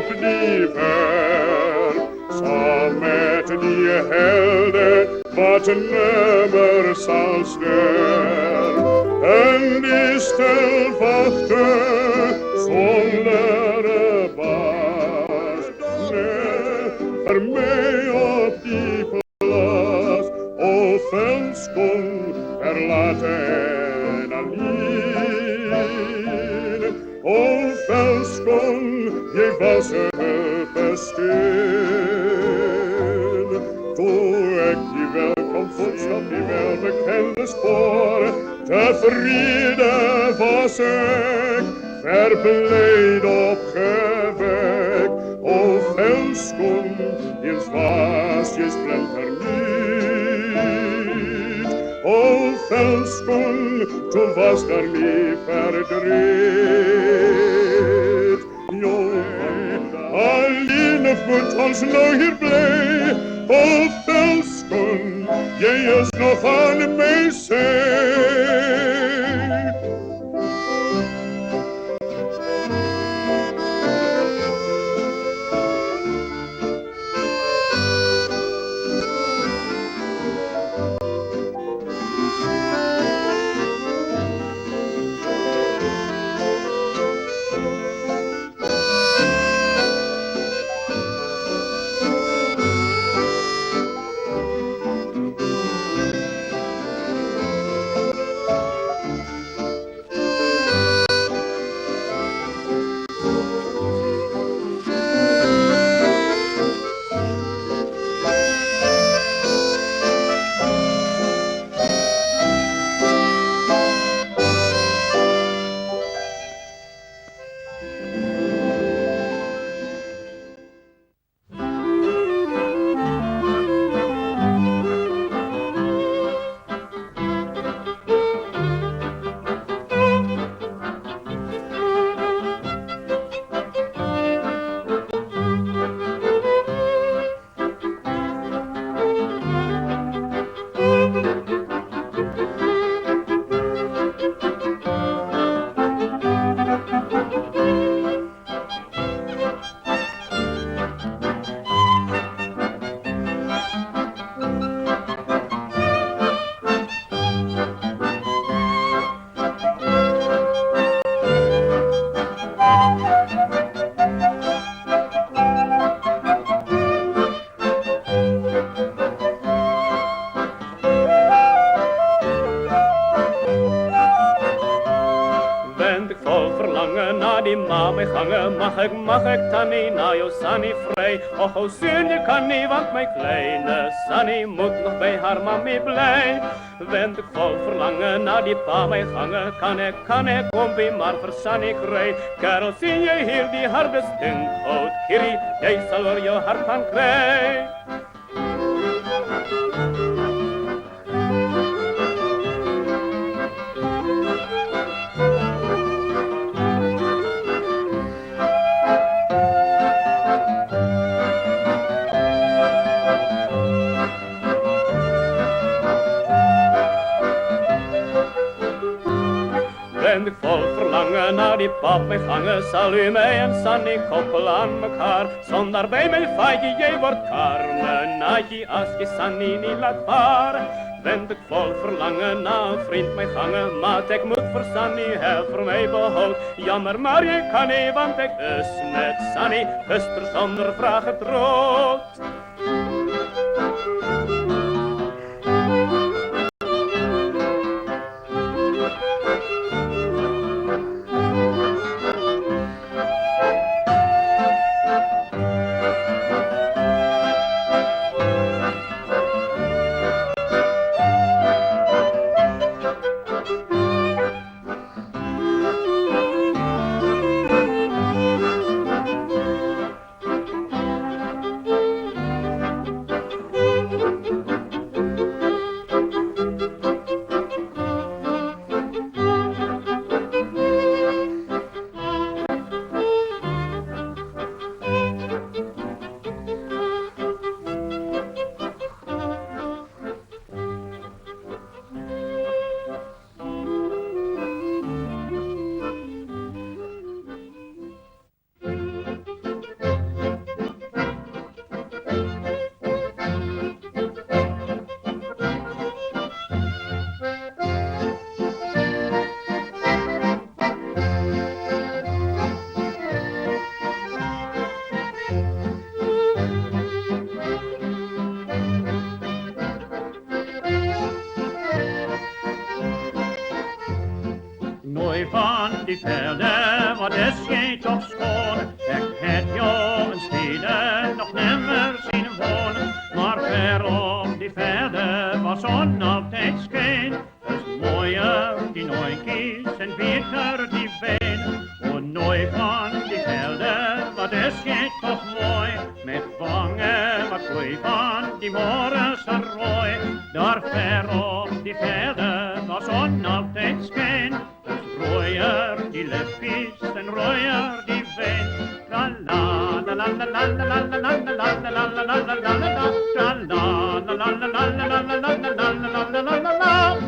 op die ver. Samen met die helden wat nummer zal ster. En die stelwachten zonder baas. Voor mij op die plaats, o velskong verlaten alleen. O velskong, je was bestil. Toe ik die welkom voetstap, die welbekende sporen, tevreden was ik, verblijd opgewekt. O velskong, je was je splinter niet. O velskong, toen was er niet verdriet. Alleen moet ons nou hier blij. O velskong, jij is nog aan mij zij. Mag ik dan niet naar jou Sannie vrij? Och, o Sien, je kan niet, want mijn kleine Sannie moet nog bij haar mami blij. Wend ik vol verlangen naar die pa mij gangen, kan ik, kom wie maar voor Sannie krijg. Kerel, zie je hier die harde stinkhout, Kiri, jij zal er je hart van krijgen. Ben ik vol verlangen naar die pap mee gangen, zal u mij en Sannie koppelen aan mekaar. Zonder bij mijn vaatje, jij wordt karmenaatje als je Sannie niet laat varen. Ben ik vol verlangen naar een vriend mee gangen, maar ik moet voor Sannie voor mij behoud. Jammer, maar je kan niet, want ik is met Sannie gisteren zonder vraag getrouwd. die velden, wat is gij toch schoon. Ik heb jou in steden nog nimmer zien wonen. Maar ver op die velden was zon altijd scheen. Dus mooier die nooikies en beter die wijn. O nooi van die velden, wat is gij toch mooi. Met wangen wat koei van die morgens en rooi. Daar ver op die velden was zon altijd schijn. Dus rooier die lippies en rooier die wijn. La la la la la la la la la la la la la la la la la. La la la la la la la la la la la la la la la.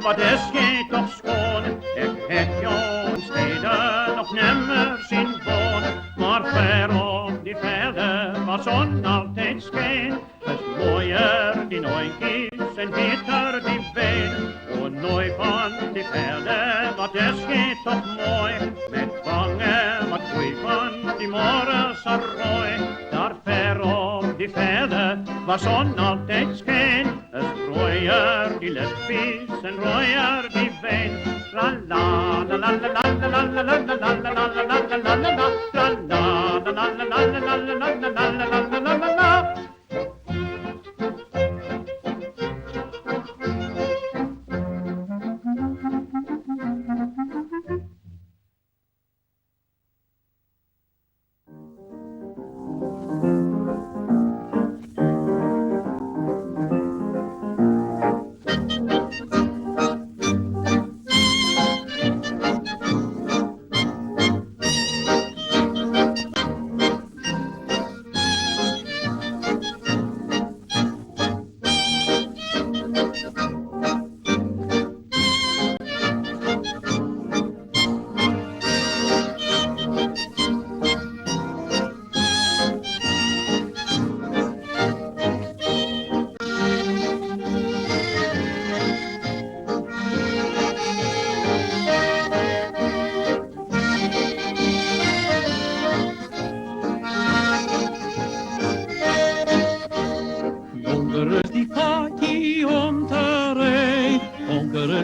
Wat is gij toch schoon, ik heb jou in steden nog nimmer zien wonen. Maar ver op die velden waar zon altijd scheen, is mooier die nooikies en beter die wijn. O nooi van die velden, wat is gij toch mooi, met wangen wat koei van die morgens en rooi. Daar ver op die velden waar zon altijd scheen, is rooier die lippies en rooier die wijn. La la la la la la la la la la la la la la la la la la. La la la la la la la la la la la la la la.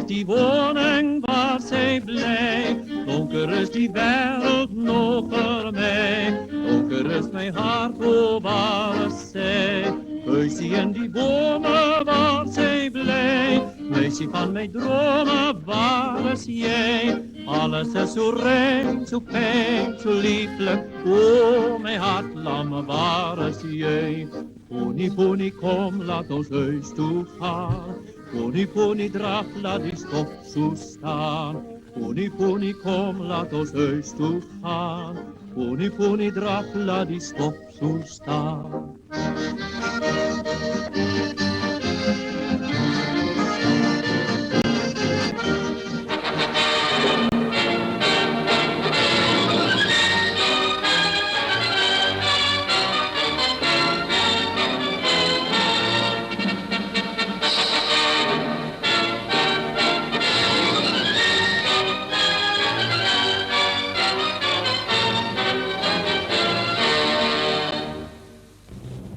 Die woning waar zij blij, donker is die wereld nog voor mij, donker is mijn hart, o waar is zij, huisje in die bomen waar zij blij, meisje van mijn dromen, waar is jij, alles is zo rein, zo fijn, zo lieflijk, o mijn hart, lamme, waar is jij, pony, pony, kom, laat ons huis toe gaan. Pony, pony, draf, laat die stok zo staan. Pony, pony, kom, laat ons huis toe gaan. Pony, pony, draf, laat die stok zo staan.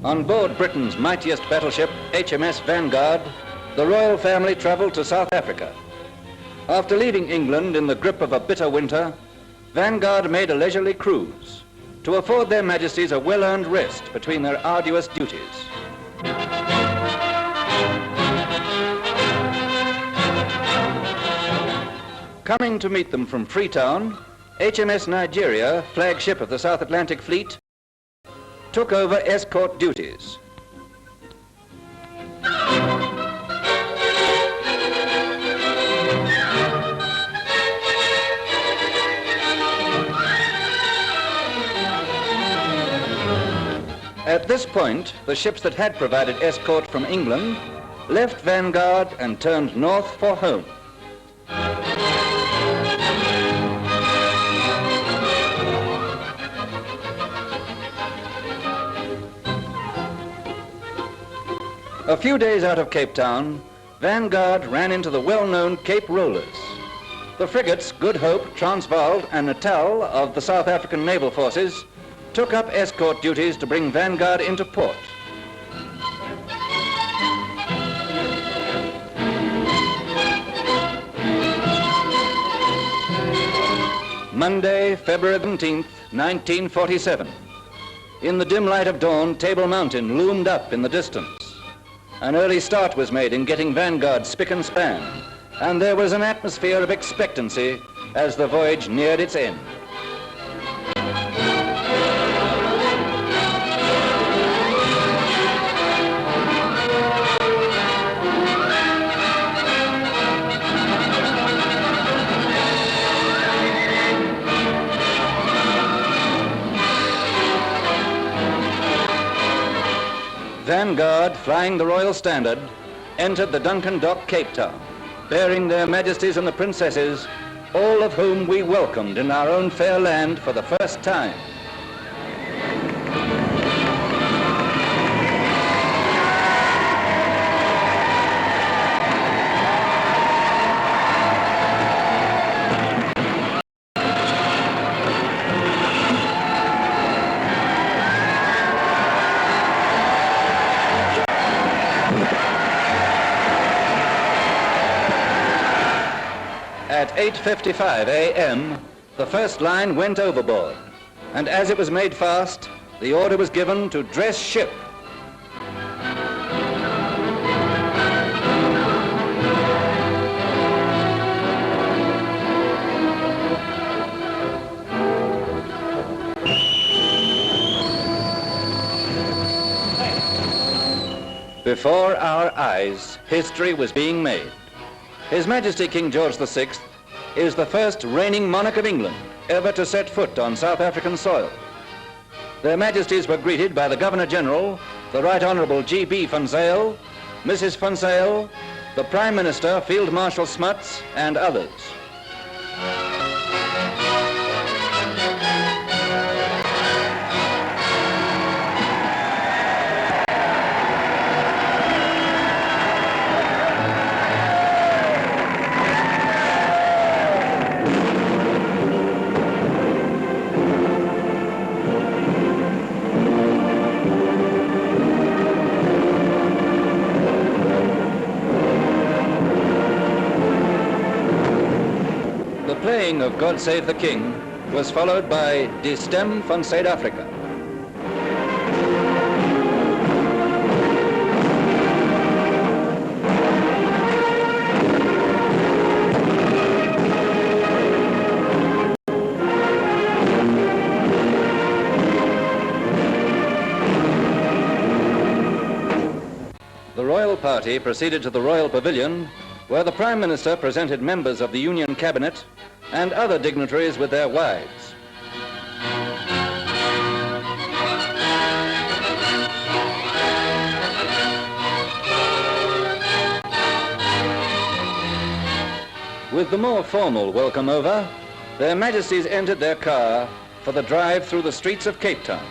On board Britain's mightiest battleship, HMS Vanguard, the royal family travelled to South Africa. After leaving England in the grip of a bitter winter, Vanguard made a leisurely cruise to afford their majesties a well-earned rest between their arduous duties. Coming to meet them from Freetown HMS Nigeria, flagship of the South Atlantic Fleet, took over escort duties. At this point, the ships that had provided escort from England left Vanguard and turned north for home. A few days out of Cape Town, Vanguard ran into the well-known Cape Rollers. The frigates Good Hope, Transvaal and Natal of the South African Naval Forces took up escort duties to bring Vanguard into port. Monday, February 17th, 1947. In the dim light of dawn, Table Mountain loomed up in the distance. An early start was made in getting Vanguard spick and span, and there was an atmosphere of expectancy as the voyage neared its end. Vanguard, flying the Royal Standard, entered the Duncan Dock, Cape Town, bearing their Majesties and the Princesses, all of whom we welcomed in our own fair land for the first time. At 8:55 a.m., the first line went overboard, and as it was made fast, the order was given to dress ship. Before our eyes, history was being made. His Majesty King George VI is the first reigning monarch of England ever to set foot on South African soil. Their Majesties were greeted by the Governor-General, the Right Honourable G.B. van Zyl, Mrs. van Zyl, the Prime Minister, Field Marshal Smuts, and others. The playing of God Save the King was followed by Die Stem van Zuid-Afrika. The royal party proceeded to the Royal Pavilion, where the Prime Minister presented members of the Union Cabinet and other dignitaries with their wives. With the more formal welcome over, their Majesties entered their car for the drive through the streets of Cape Town,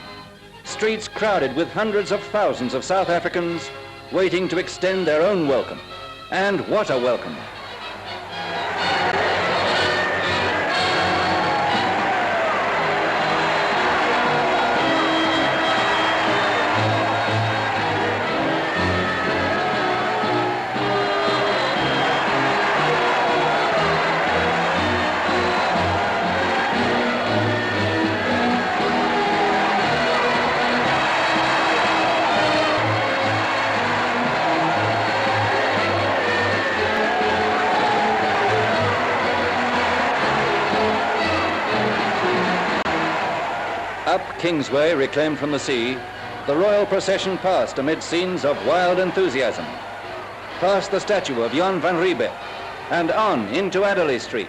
streets crowded with hundreds of thousands of South Africans waiting to extend their own welcome. And what a welcome! Up Kingsway, reclaimed from the sea, the royal procession passed amid scenes of wild enthusiasm, past the statue of Jan van Riebeck, and on into Adderley Street.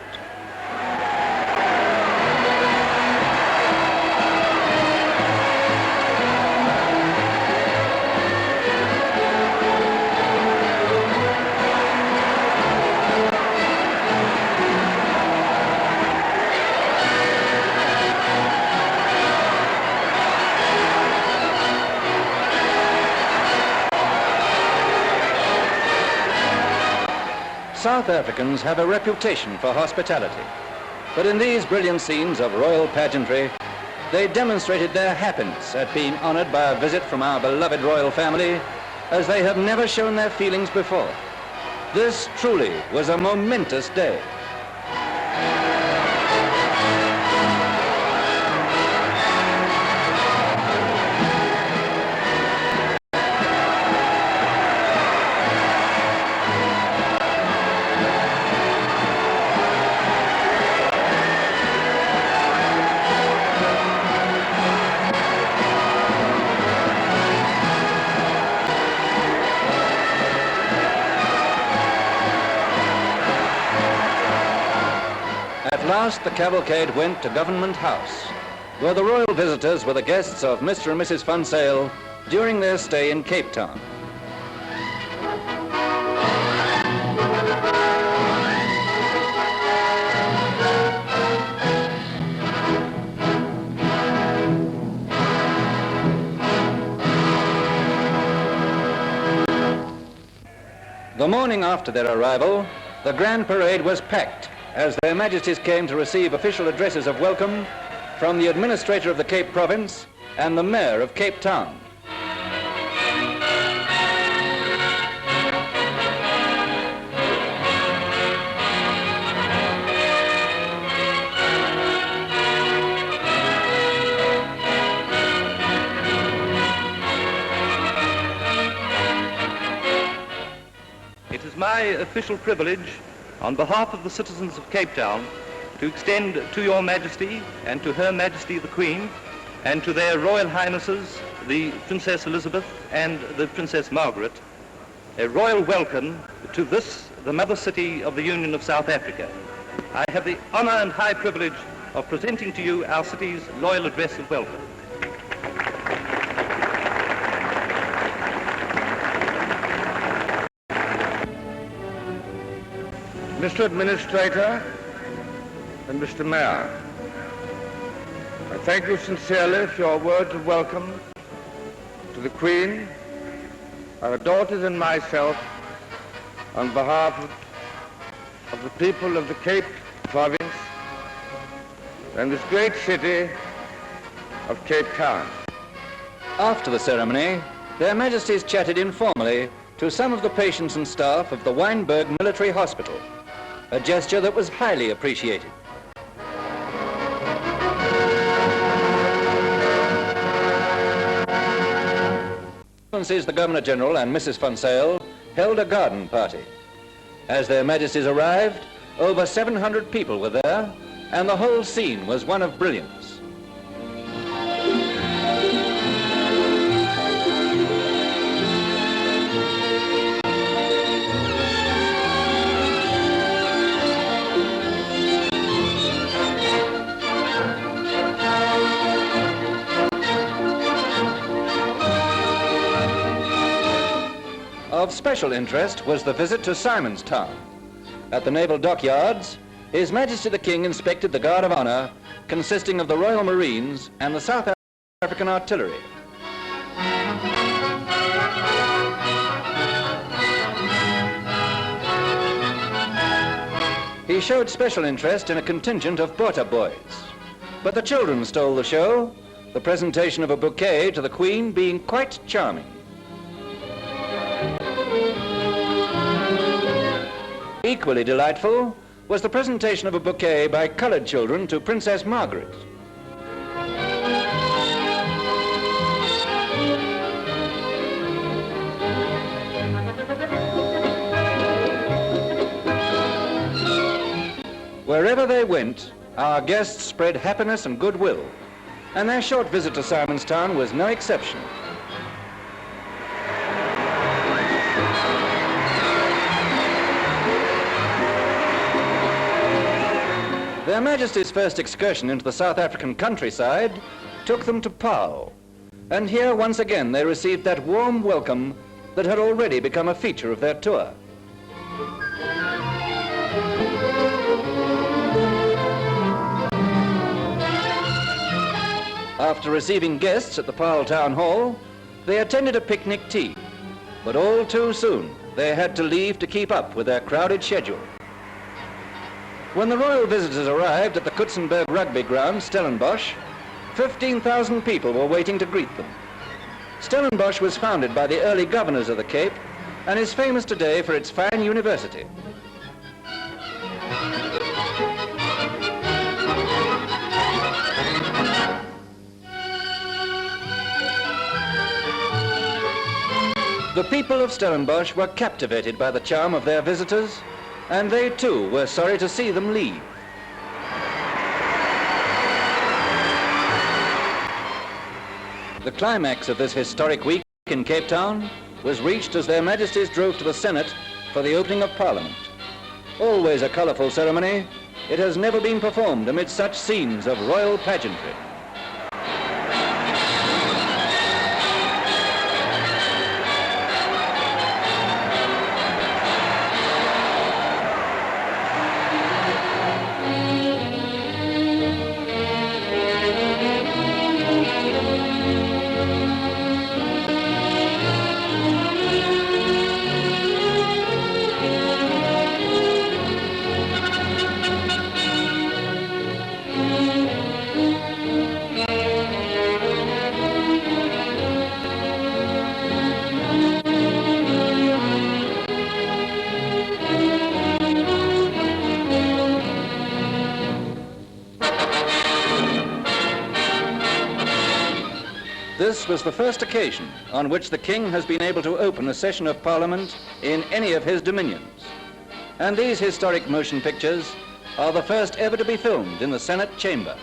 South Africans have a reputation for hospitality, but in these brilliant scenes of royal pageantry, they demonstrated their happiness at being honored by a visit from our beloved royal family as they have never shown their feelings before. This truly was a momentous day. At last, the cavalcade went to Government House, where the royal visitors were the guests of Mr. and Mrs. Funsail during their stay in Cape Town. The morning after their arrival, the grand parade was packed as their Majesties came to receive official addresses of welcome from the Administrator of the Cape Province and the Mayor of Cape Town. It is my official privilege, on behalf of the citizens of Cape Town, to extend to Your Majesty and to Her Majesty the Queen and to their Royal Highnesses, the Princess Elizabeth and the Princess Margaret, a royal welcome to this, the mother city of the Union of South Africa. I have the honor and high privilege of presenting to you our city's loyal address of welcome. Mr. Administrator and Mr. Mayor, I thank you sincerely for your words of welcome to the Queen, our daughters and myself on behalf of the people of the Cape Province and this great city of Cape Town. After the ceremony, their Majesties chatted informally to some of the patients and staff of the Wynberg Military Hospital, a gesture that was highly appreciated. The Governor-General and Mrs. Funsail held a garden party. As their Majesties arrived, over 700 people were there, and the whole scene was one of brilliance. Of special interest was the visit to Simon's Town. At the naval dockyards, His Majesty the King inspected the Guard of Honor, consisting of the Royal Marines and the South African Artillery. He showed special interest in a contingent of porter boys. But the children stole the show, the presentation of a bouquet to the Queen being quite charming. Equally delightful was the presentation of a bouquet by colored children to Princess Margaret. Wherever they went, our guests spread happiness and goodwill, And their short visit to Simonstown was no exception. Their Majesties' first excursion into the South African countryside took them to Paarl, and here once again they received that warm welcome that had already become a feature of their tour. After receiving guests at the Paarl Town Hall, they attended a picnic tea, but all too soon they had to leave to keep up with their crowded schedule. When the royal visitors arrived at the Kutsenberg rugby ground, Stellenbosch, 15,000 people were waiting to greet them. Stellenbosch was founded by the early governors of the Cape and is famous today for its fine university. The people of Stellenbosch were captivated by the charm of their visitors, and they too were sorry to see them leave. The climax of this historic week in Cape Town was reached as their Majesties drove to the Senate for the opening of Parliament. Always a colourful ceremony, it has never been performed amid such scenes of royal pageantry. This was the first occasion on which the King has been able to open a session of Parliament in any of his dominions. And these historic motion pictures are the first ever to be filmed in the Senate chamber.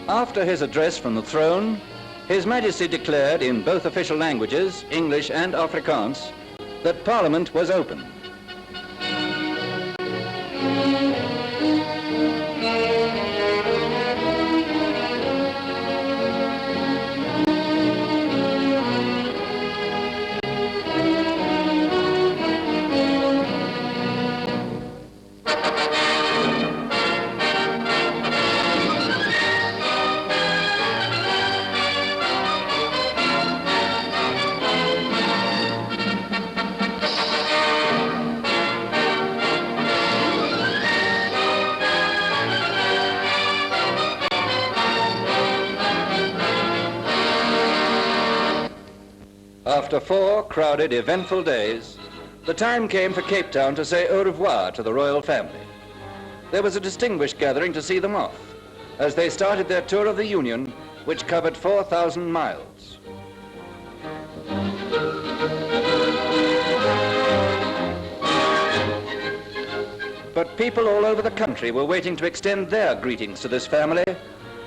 After his address from the throne, His Majesty declared in both official languages, English and Afrikaans, that Parliament was open. After 4 crowded, eventful days, the time came for Cape Town to say au revoir to the royal family. There was a distinguished gathering to see them off, as they started their tour of the Union, which covered 4,000 miles. But people all over the country were waiting to extend their greetings to this family,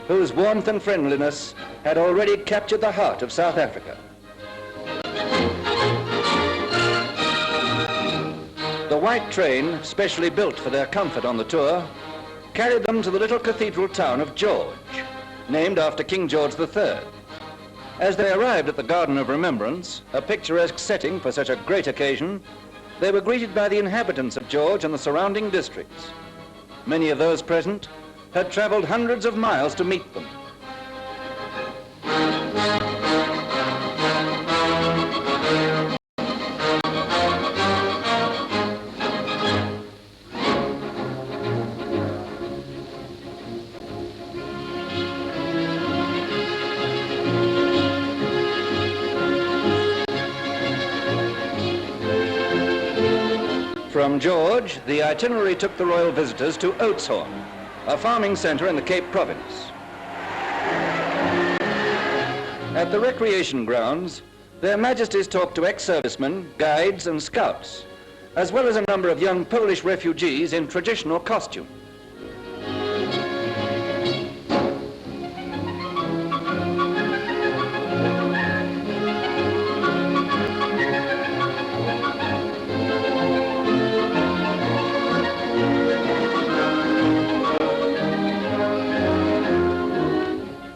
whose warmth and friendliness had already captured the heart of South Africa. The white train, specially built for their comfort on the tour, carried them to the little cathedral town of George, named after King George III. As they arrived at the Garden of Remembrance, a picturesque setting for such a great occasion, they were greeted by the inhabitants of George and the surrounding districts. Many of those present had traveled hundreds of miles to meet them. From George, the itinerary took the royal visitors to Oudtshoorn, a farming centre in the Cape Province. At the recreation grounds, Their Majesties talked to ex-servicemen, guides and scouts, as well as a number of young Polish refugees in traditional costume.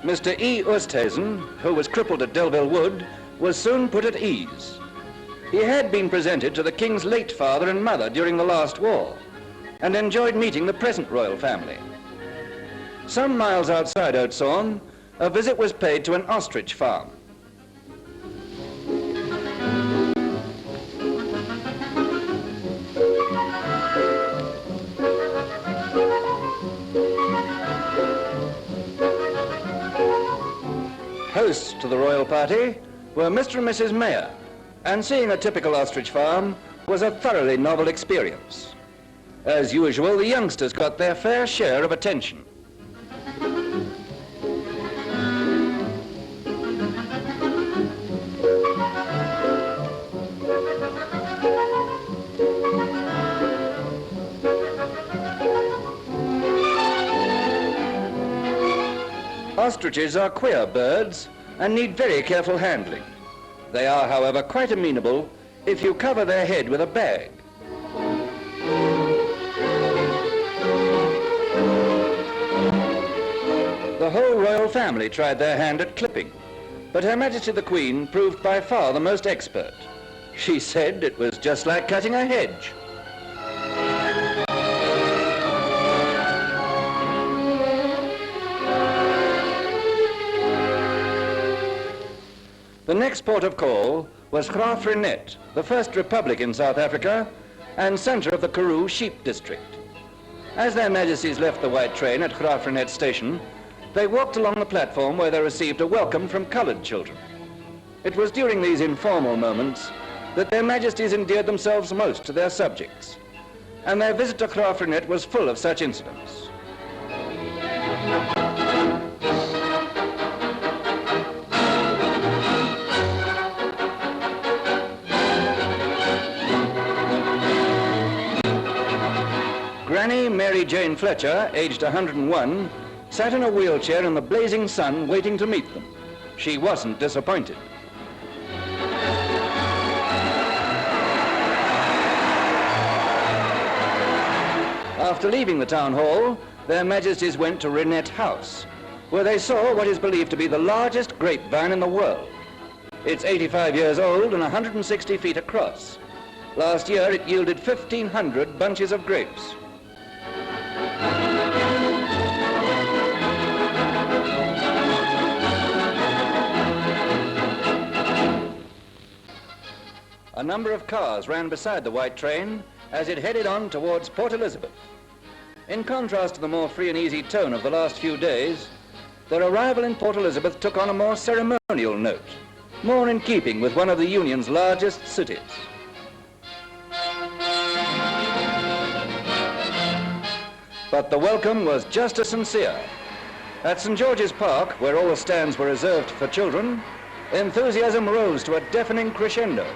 Mr. E. Oosthuizen, who was crippled at Delville Wood, was soon put at ease. He had been presented to the King's late father and mother during the last war, and enjoyed meeting the present royal family. Some miles outside Oudtshoorn, a visit was paid to an ostrich farm. Hosts to the royal party were Mr. and Mrs. Mayer, and seeing a typical ostrich farm was a thoroughly novel experience. As usual, the youngsters got their fair share of attention. Ostriches are queer birds and need very careful handling. They are, however, quite amenable if you cover their head with a bag. The whole royal family tried their hand at clipping, but Her Majesty the Queen proved by far the most expert. She said it was just like cutting a hedge. The next port of call was Graaff-Reinet, the first republic in South Africa and centre of the Karoo sheep district. As their Majesties left the white train at Graaff-Reinet station, they walked along the platform where they received a welcome from coloured children. It was during these informal moments that their Majesties endeared themselves most to their subjects, and their visit to Graaff-Reinet was full of such incidents. Granny Mary Jane Fletcher, aged 101, sat in a wheelchair in the blazing sun waiting to meet them. She wasn't disappointed. After leaving the town hall, their Majesties went to Reinet House, where they saw what is believed to be the largest grapevine in the world. It's 85 years old and 160 feet across. Last year it yielded 1,500 bunches of grapes. A number of cars ran beside the white train as it headed on towards Port Elizabeth. In contrast to the more free and easy tone of the last few days, their arrival in Port Elizabeth took on a more ceremonial note, more in keeping with one of the Union's largest cities. But the welcome was just as sincere. At St. George's Park, where all the stands were reserved for children, enthusiasm rose to a deafening crescendo.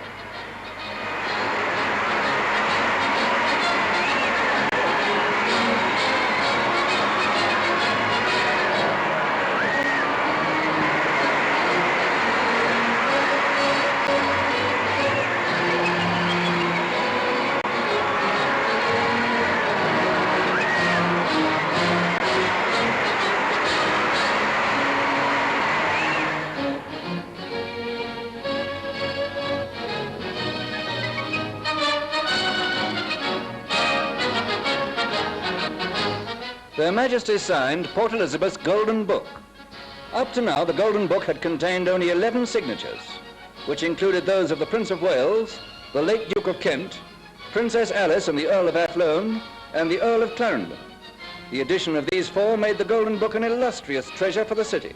Their Majesties signed Port Elizabeth's Golden Book. Up to now, the Golden Book had contained only 11 signatures, which included those of the Prince of Wales, the late Duke of Kent, Princess Alice and the Earl of Athlone, and the Earl of Clarendon. The addition of these four made the Golden Book an illustrious treasure for the city.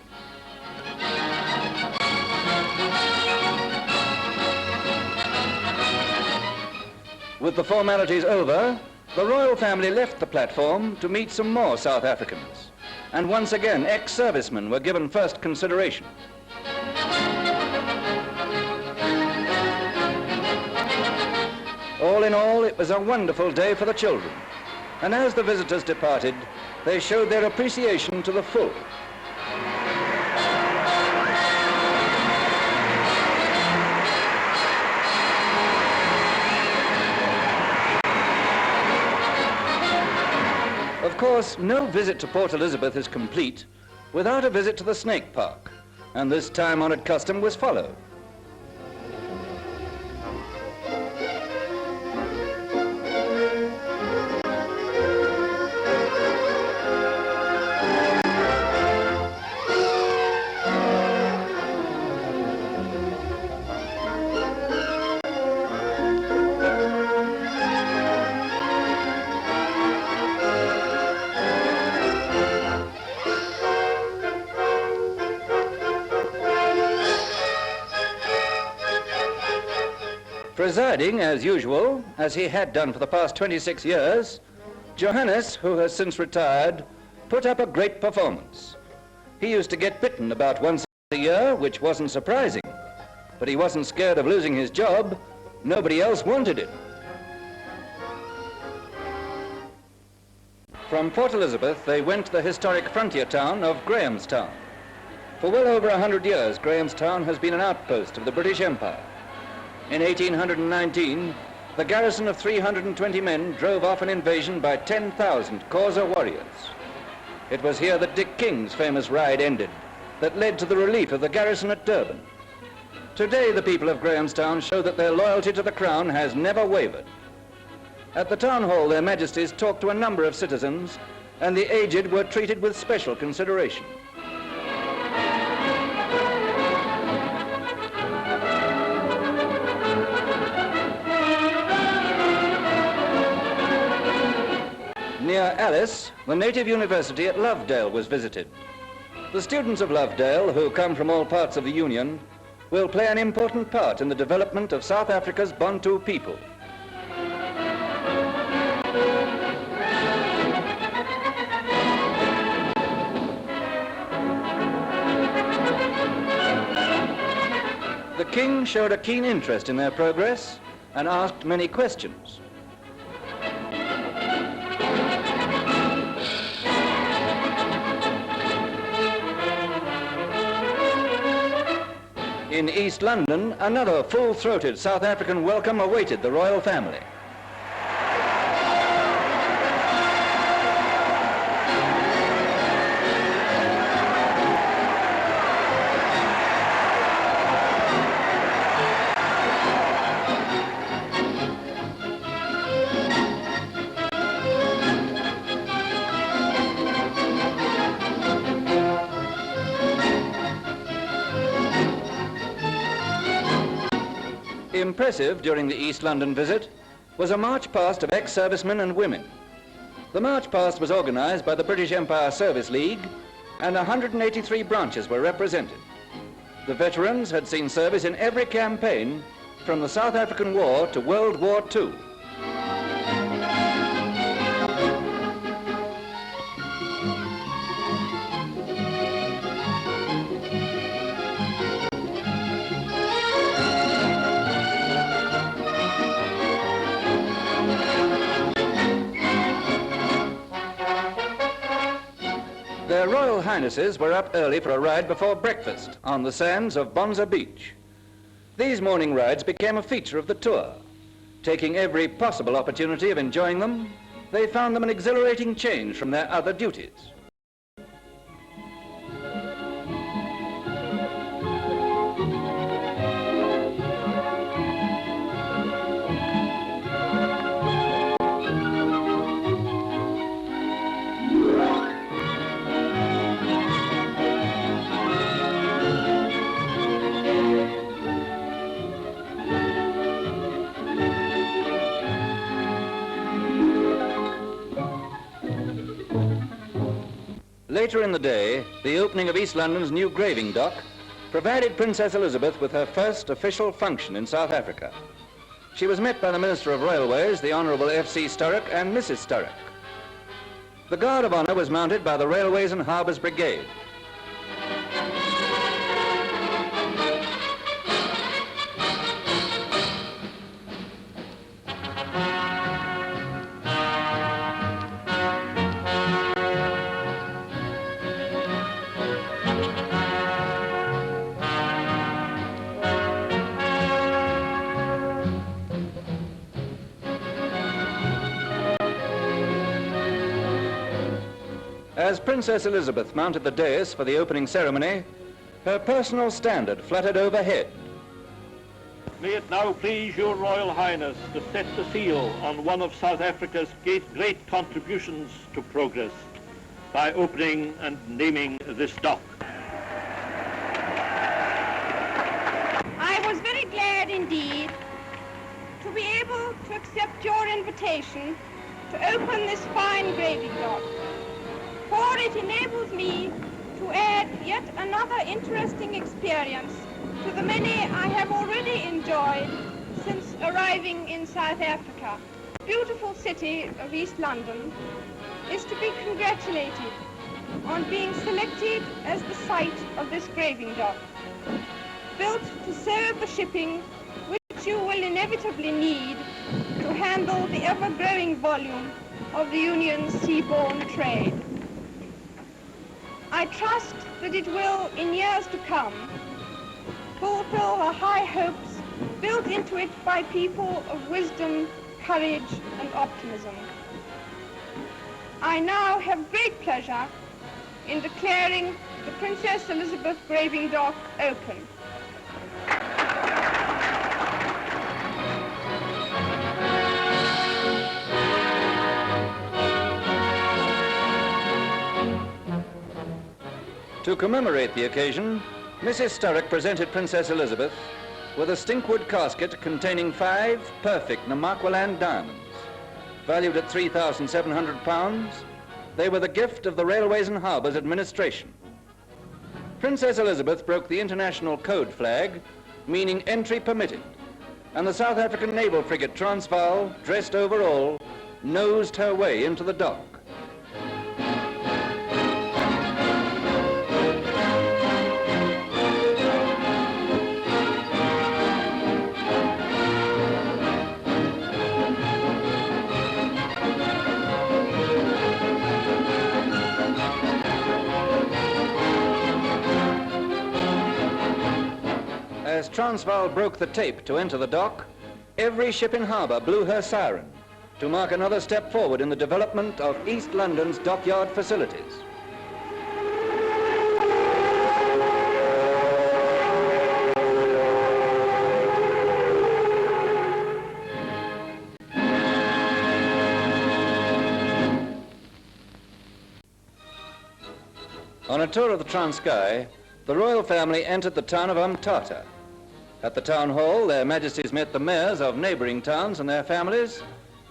With the formalities over, the royal family left the platform to meet some more South Africans, and once again ex-servicemen were given first consideration. in all, it was a wonderful day for the children. And as the visitors departed, they showed their appreciation to the full. Of course, no visit to Port Elizabeth is complete without a visit to the snake park, and this time-honored custom was followed. Presiding, as usual, as he had done for the past 26 years, Johannes, who has since retired, put up a great performance. He used to get bitten about once a year, which wasn't surprising, but he wasn't scared of losing his job. Nobody else wanted it. From Port Elizabeth, they went to the historic frontier town of Grahamstown. For well over 100 years, Grahamstown has been an outpost of the British Empire. In 1819, the garrison of 320 men drove off an invasion by 10,000 Xhosa warriors. It was here that Dick King's famous ride ended, that led to the relief of the garrison at Durban. Today, the people of Grahamstown show that their loyalty to the Crown has never wavered. At the town hall, their majesties talked to a number of citizens, and the aged were treated with special consideration. Near Alice, the native university at Lovedale was visited. The students of Lovedale, who come from all parts of the Union, will play an important part in the development of South Africa's Bantu people. The king showed a keen interest in their progress and asked many questions. In East London, another full-throated South African welcome awaited the royal family. Impressive during the East London visit was a march past of ex-servicemen and women. The march past was organised by the British Empire Service League, and 183 branches were represented. The veterans had seen service in every campaign from the South African War to World War II. Their Royal Highnesses were up early for a ride before breakfast on the sands of Bonza Beach. These morning rides became a feature of the tour. Taking every possible opportunity of enjoying them, they found them an exhilarating change from their other duties. Later in the day, the opening of East London's new graving dock provided Princess Elizabeth with her first official function in South Africa. She was met by the Minister of Railways, the Honourable F.C. Sturrock, and Mrs. Sturrock. The Guard of Honour was mounted by the Railways and Harbours Brigade. As Princess Elizabeth mounted the dais for the opening ceremony, her personal standard fluttered overhead. May it now please your Royal Highness to set the seal on one of South Africa's great contributions to progress by opening and naming this dock. I was very glad indeed to be able to accept your invitation to open this fine graving dock, for it enables me to add yet another interesting experience to the many I have already enjoyed since arriving in South Africa. The beautiful city of East London is to be congratulated on being selected as the site of this graving dock, built to serve the shipping which you will inevitably need to handle the ever-growing volume of the Union's seaborne trade. I trust that it will, in years to come, fulfill the high hopes built into it by people of wisdom, courage, and optimism. I now have great pleasure in declaring the Princess Elizabeth graving dock open. To commemorate the occasion, Mrs. Sturrock presented Princess Elizabeth with a stinkwood casket containing 5 perfect Namaqualand diamonds. Valued at £3,700, they were the gift of the Railways and Harbours Administration. Princess Elizabeth broke the international code flag, meaning entry permitted, and the South African naval frigate Transvaal, dressed overall, nosed her way into the dock. As Transvaal broke the tape to enter the dock, every ship in harbour blew her siren to mark another step forward in the development of East London's dockyard facilities. On a tour of the Transkei, the royal family entered the town of Umtata. At the town hall, their majesties met the mayors of neighbouring towns and their families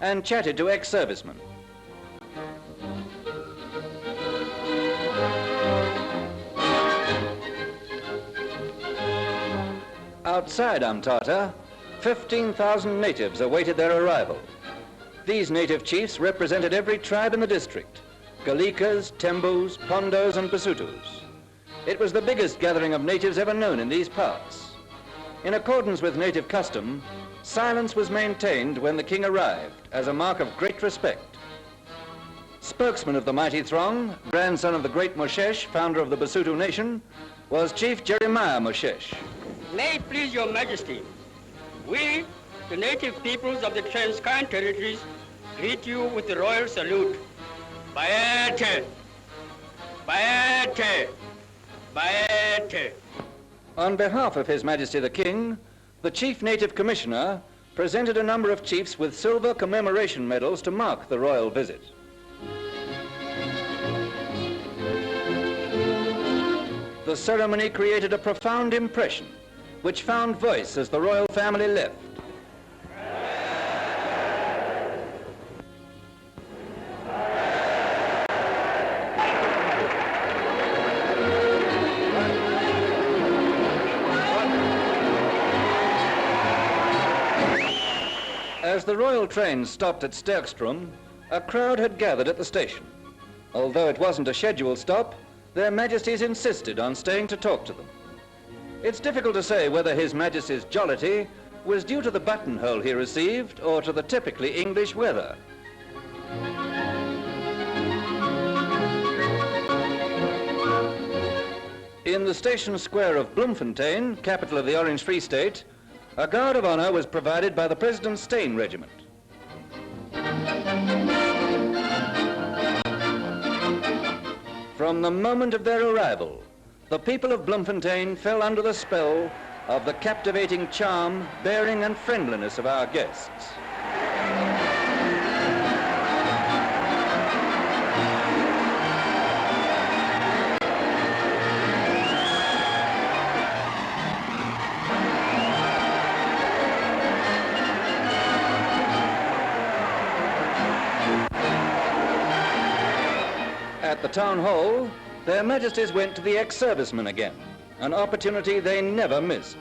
and chatted to ex-servicemen. Outside Umtata, 15,000 natives awaited their arrival. These native chiefs represented every tribe in the district: Galikas, Tembus, Pondos and Basutos. It was the biggest gathering of natives ever known in these parts. In accordance with native custom, silence was maintained when the king arrived as a mark of great respect. Spokesman of the mighty throng, grandson of the great Moshesh, founder of the Basuto nation, was Chief Jeremiah Moshesh. May it please your majesty, we, the native peoples of the Transkei territories, greet you with the royal salute. Bayete! Bayete! Bayete! On behalf of His Majesty the King, the Chief Native Commissioner presented a number of chiefs with silver commemoration medals to mark the royal visit. The ceremony created a profound impression, which found voice as the royal family left. As the royal train stopped at Sterkstrom, a crowd had gathered at the station. Although it wasn't a scheduled stop, their majesties insisted on staying to talk to them. It's difficult to say whether His Majesty's jollity was due to the buttonhole he received or to the typically English weather. In the station square of Bloemfontein, capital of the Orange Free State, a guard of honor was provided by the President's Stain Regiment. From the moment of their arrival, the people of Bloemfontein fell under the spell of the captivating charm, bearing and friendliness of our guests. At the town hall, their Majesties went to the ex-servicemen again, an opportunity they never missed.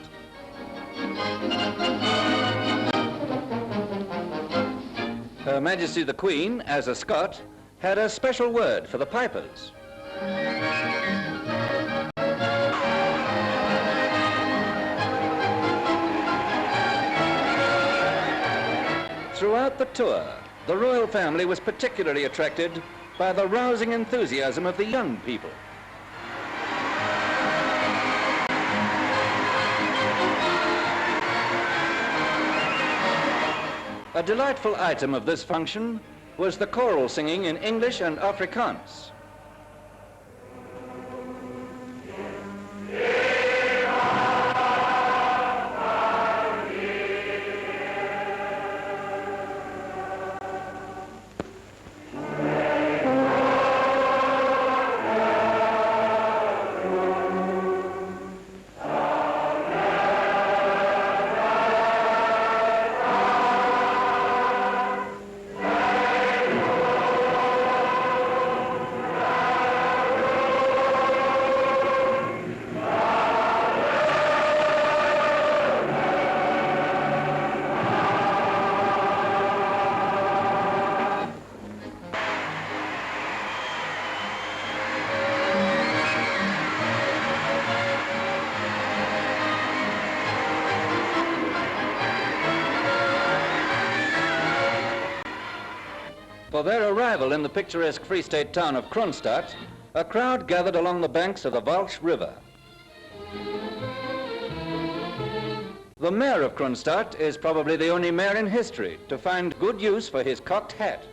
Her Majesty the Queen, as a Scot, had a special word for the pipers. Throughout the tour, the royal family was particularly attracted by the rousing enthusiasm of the young people. A delightful item of this function was the choral singing in English and Afrikaans. For their arrival in the picturesque Free State town of Kronstadt, a crowd gathered along the banks of the Walch River. The mayor of Kronstadt is probably the only mayor in history to find good use for his cocked hat.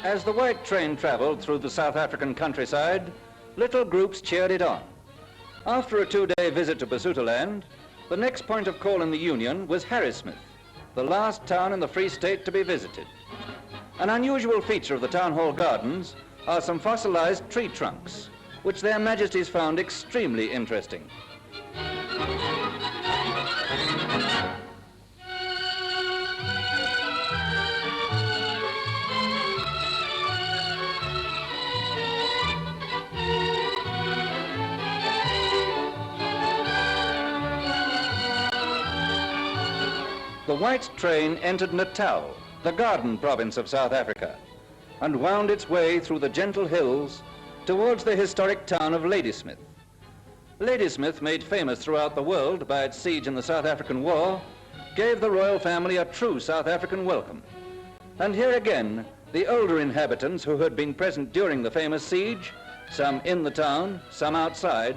As the white train traveled through the South African countryside, little groups cheered it on. After a two-day visit to Basutoland, the next point of call in the Union was Harrismith, the last town in the Free State to be visited. An unusual feature of the town hall gardens are some fossilized tree trunks, which their Majesties found extremely interesting. The white train entered Natal, the garden province of South Africa, and wound its way through the gentle hills towards the historic town of Ladysmith. Ladysmith, made famous throughout the world by its siege in the South African War, gave the royal family a true South African welcome. And here again, the older inhabitants who had been present during the famous siege, some in the town, some outside,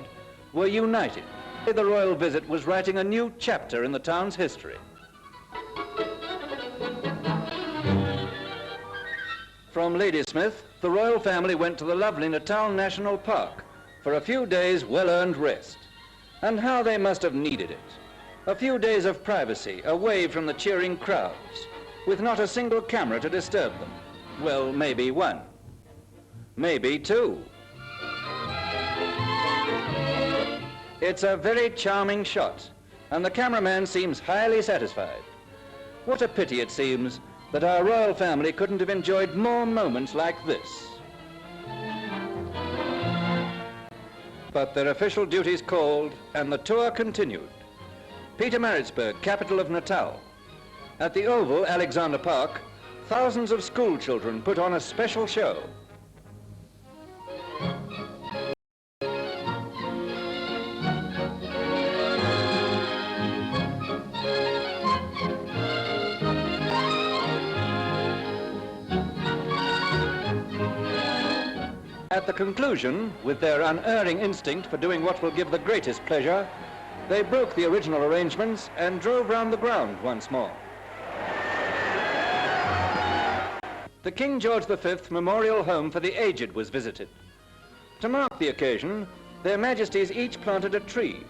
were united. The royal visit was writing a new chapter in the town's history. From Ladysmith, the royal family went to the lovely Natal National Park for a few days' well-earned rest. And how they must have needed it. A few days of privacy, away from the cheering crowds, with not a single camera to disturb them. Well, maybe one. Maybe two. It's a very charming shot, and the cameraman seems highly satisfied. What a pity it seems that our royal family couldn't have enjoyed more moments like this. But their official duties called, and the tour continued. Pietermaritzburg, capital of Natal. At the Oval, Alexander Park, thousands of school children put on a special show. At the conclusion, with their unerring instinct for doing what will give the greatest pleasure, They broke the original arrangements and drove round the ground once more. The King George V Memorial Home for the Aged was visited. To mark the occasion, their Majesties each planted a tree,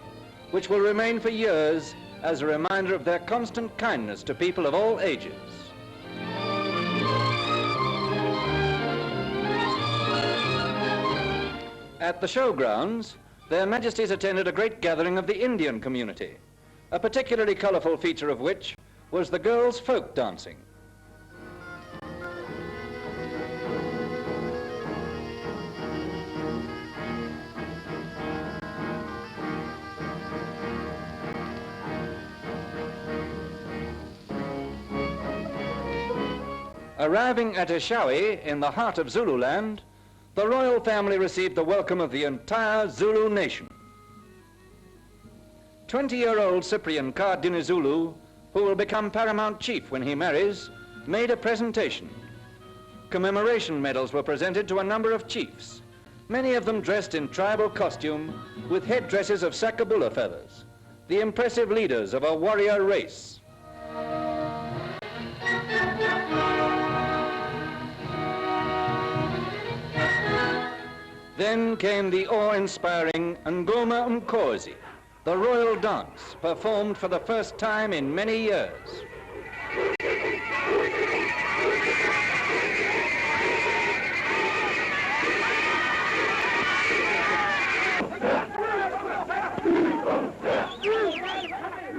which will remain for years as a reminder of their constant kindness to people of all ages. At the showgrounds, their Majesties attended a great gathering of the Indian community, a particularly colourful feature of which was the girls' folk dancing. Arriving at Eshawi in the heart of Zululand, the royal family received the welcome of the entire Zulu nation. 20-year-old Cyprian Dinizulu, who will become paramount chief when he marries, made a presentation. Commemoration medals were presented to a number of chiefs, many of them dressed in tribal costume with headdresses of sakabula feathers, the impressive leaders of a warrior race. Then came the awe-inspiring Ngoma Umkhosi, the royal dance, performed for the first time in many years.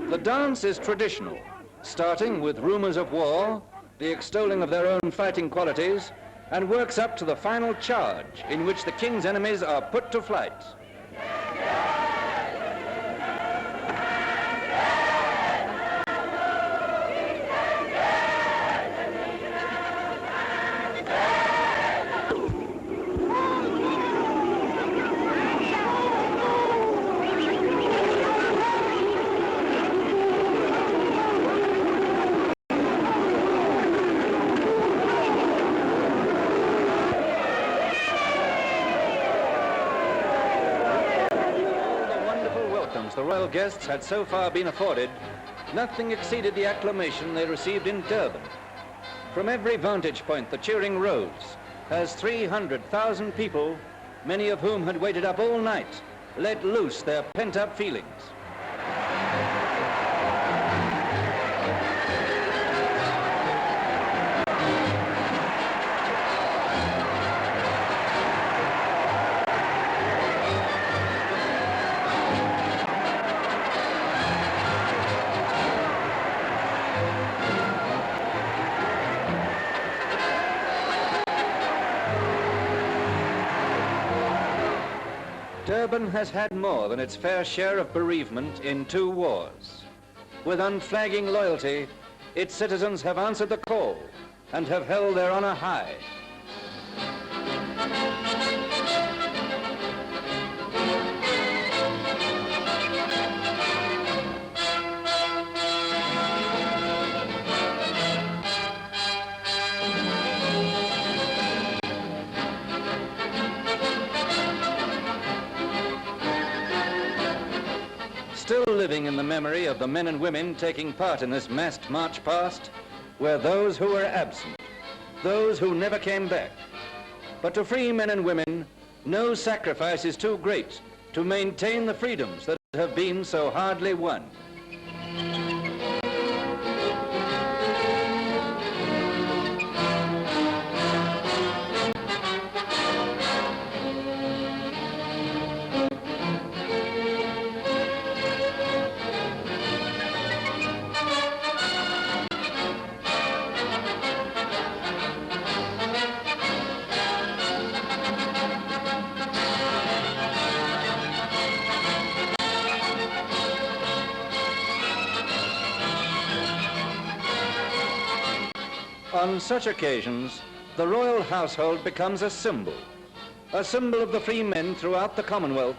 The dance is traditional, starting with rumors of war, the extolling of their own fighting qualities, and works up to the final charge in which the king's enemies are put to flight. The royal guests had so far been afforded, nothing exceeded the acclamation they received in Durban. From every vantage point, the cheering rose as 300,000 people, many of whom had waited up all night, let loose their pent-up feelings. Durban has had more than its fair share of bereavement in 2 wars. With unflagging loyalty, its citizens have answered the call and have held their honor high. Still living in the memory of the men and women taking part in this massed march past were those who were absent, those who never came back. But to free men and women, no sacrifice is too great to maintain the freedoms that have been so hardly won. On such occasions, the royal household becomes a symbol of the free men throughout the Commonwealth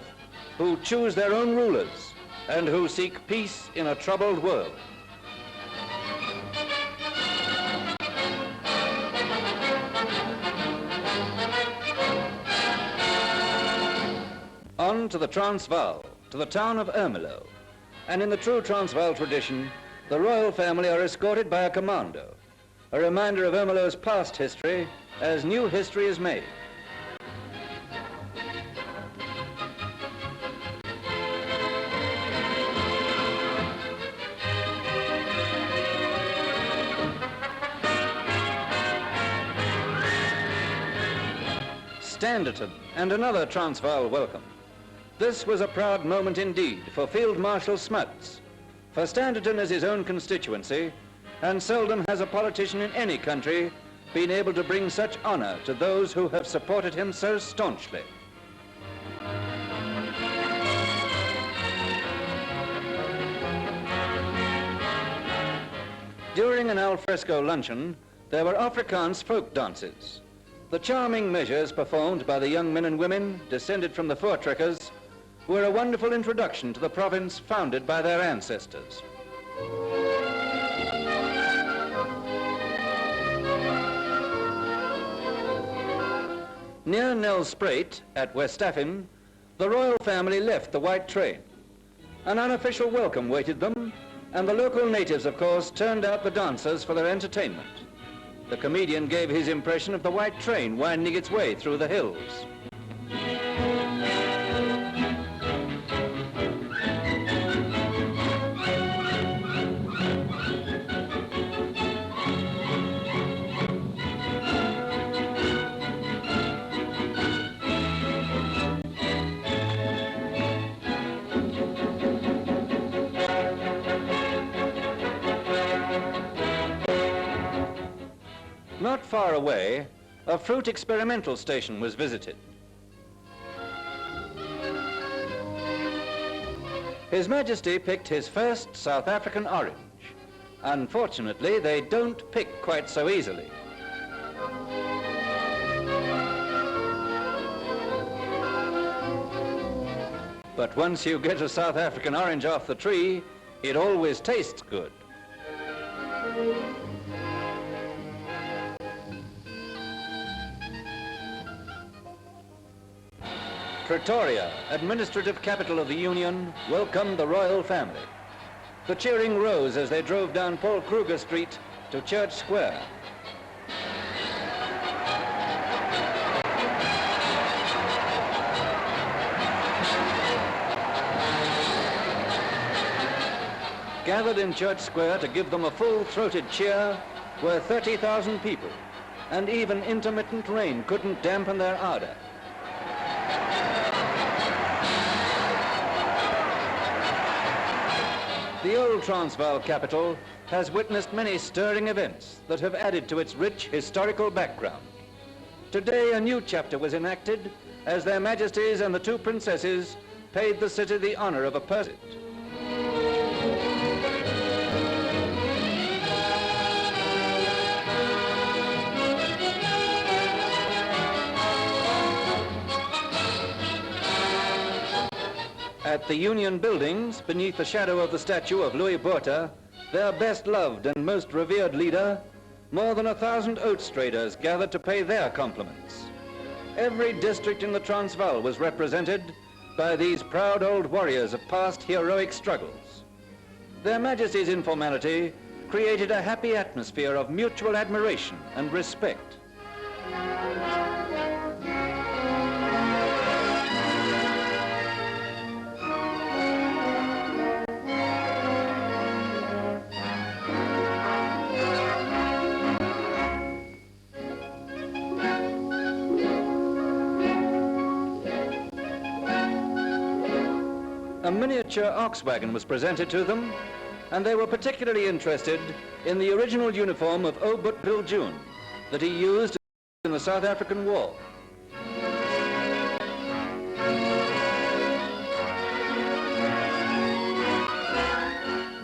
who choose their own rulers and who seek peace in a troubled world. On to the Transvaal, to the town of Ermelo, And in the true Transvaal tradition, the royal family are escorted by a commando, a reminder of Ermelo's past history as new history is made. Standerton and another Transvaal welcome. This was a proud moment indeed for Field Marshal Smuts, for Standerton is his own constituency, and seldom has a politician in any country been able to bring such honor to those who have supported him so staunchly. During an alfresco luncheon, there were Afrikaans folk dances. The charming measures performed by the young men and women descended from the voortrekkers were a wonderful introduction to the province founded by their ancestors. Near Nelspruit at Westafin, the royal family left the white train. An unofficial welcome waited them, and the local natives, of course, turned out the dancers for their entertainment. The comedian gave his impression of the white train winding its way through the hills. Not far away, a fruit experimental station was visited. His Majesty picked his first South African orange. Unfortunately, they don't pick quite so easily. But once you get a South African orange off the tree, it always tastes good. Pretoria, administrative capital of the Union, welcomed the royal family. The cheering rose as they drove down Paul Kruger Street to Church Square. Gathered in Church Square to give them a full-throated cheer were 30,000 people, and even intermittent rain couldn't dampen their ardor. The old Transvaal capital has witnessed many stirring events that have added to its rich historical background. Today, a new chapter was enacted as their Majesties and the two princesses paid the city the honor of a visit. At the Union buildings, beneath the shadow of the statue of Louis Botha, their best loved and most revered leader, more than 1,000 oats traders gathered to pay their compliments. Every district in the Transvaal was represented by these proud old warriors of past heroic struggles. Their Majesties' informality created a happy atmosphere of mutual admiration and respect. A miniature ox wagon was presented to them, and they were particularly interested in the original uniform of Obut Biljoen that he used in the South African War.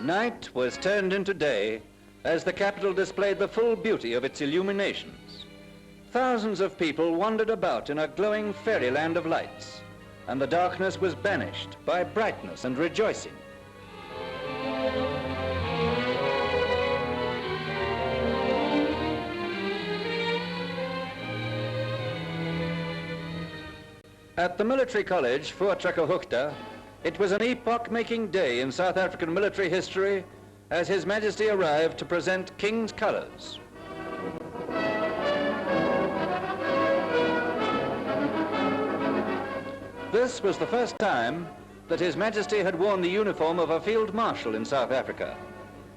Night was turned into day as the capital displayed the full beauty of its illuminations. Thousands of people wandered about in a glowing fairyland of lights, and the darkness was banished by brightness and rejoicing. At the military college, Voortrekkerhoogte, It was an epoch-making day in South African military history as His Majesty arrived to present King's colours. This was the first time that His Majesty had worn the uniform of a Field Marshal in South Africa.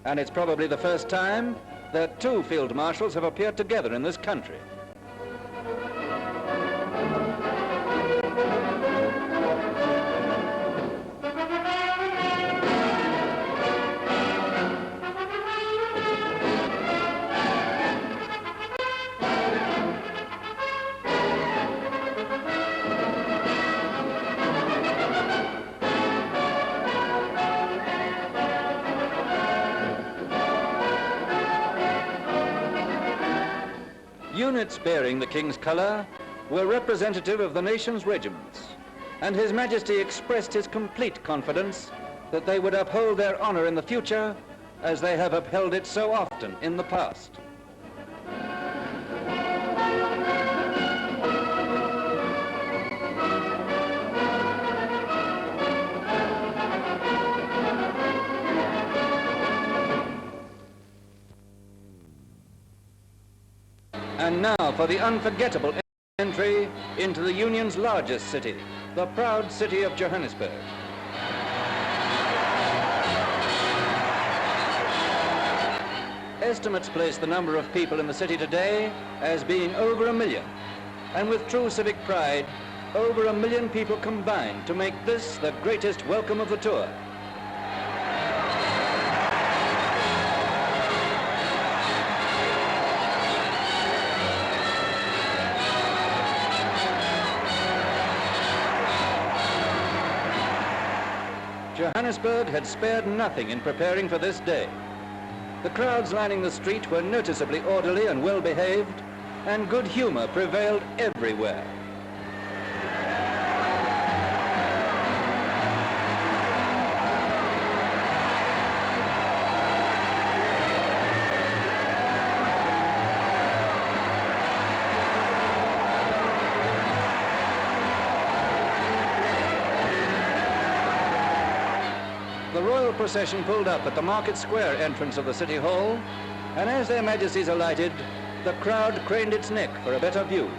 And it's probably the first time that two Field Marshals have appeared together in this country. Units bearing the King's colour were representative of the nation's regiments, and His Majesty expressed his complete confidence that they would uphold their honour in the future as they have upheld it so often in the past. And now for the unforgettable entry into the Union's largest city, the proud city of Johannesburg. Estimates place the number of people in the city today as being over 1 million. And with true civic pride, over 1 million people combined to make this the greatest welcome of the tour. Johannesburg had spared nothing in preparing for this day. The crowds lining the street were noticeably orderly and well-behaved, and good humor prevailed everywhere. The royal procession pulled up at the Market Square entrance of the City Hall, and as their Majesties alighted, the crowd craned its neck for a better view.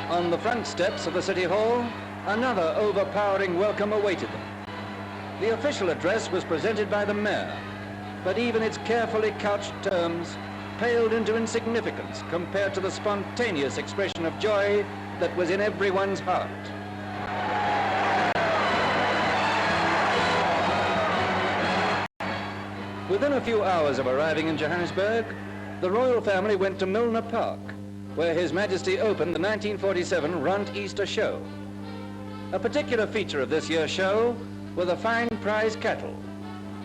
On the front steps of the City Hall, another overpowering welcome awaited them. The official address was presented by the mayor, but even its carefully couched terms paled into insignificance compared to the spontaneous expression of joy that was in everyone's heart. Within a few hours of arriving in Johannesburg, the royal family went to Milner Park, where His Majesty opened the 1947 Runt Easter Show. A particular feature of this year's show were the fine prize cattle.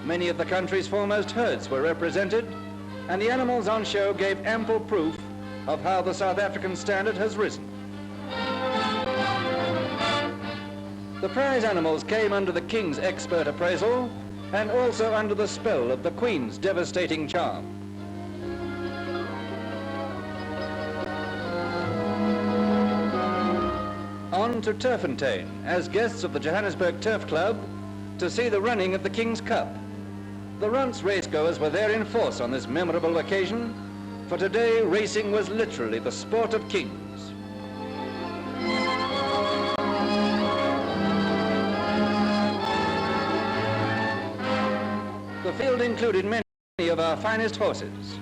Many of the country's foremost herds were represented, and the animals on show gave ample proof of how the South African standard has risen. The prize animals came under the King's expert appraisal and also under the spell of the Queen's devastating charm. On to Turffontein as guests of the Johannesburg Turf Club to see the running of the King's Cup. The Runts racegoers were there in force on this memorable occasion, for today racing was literally the sport of kings. The field included many of our finest horses.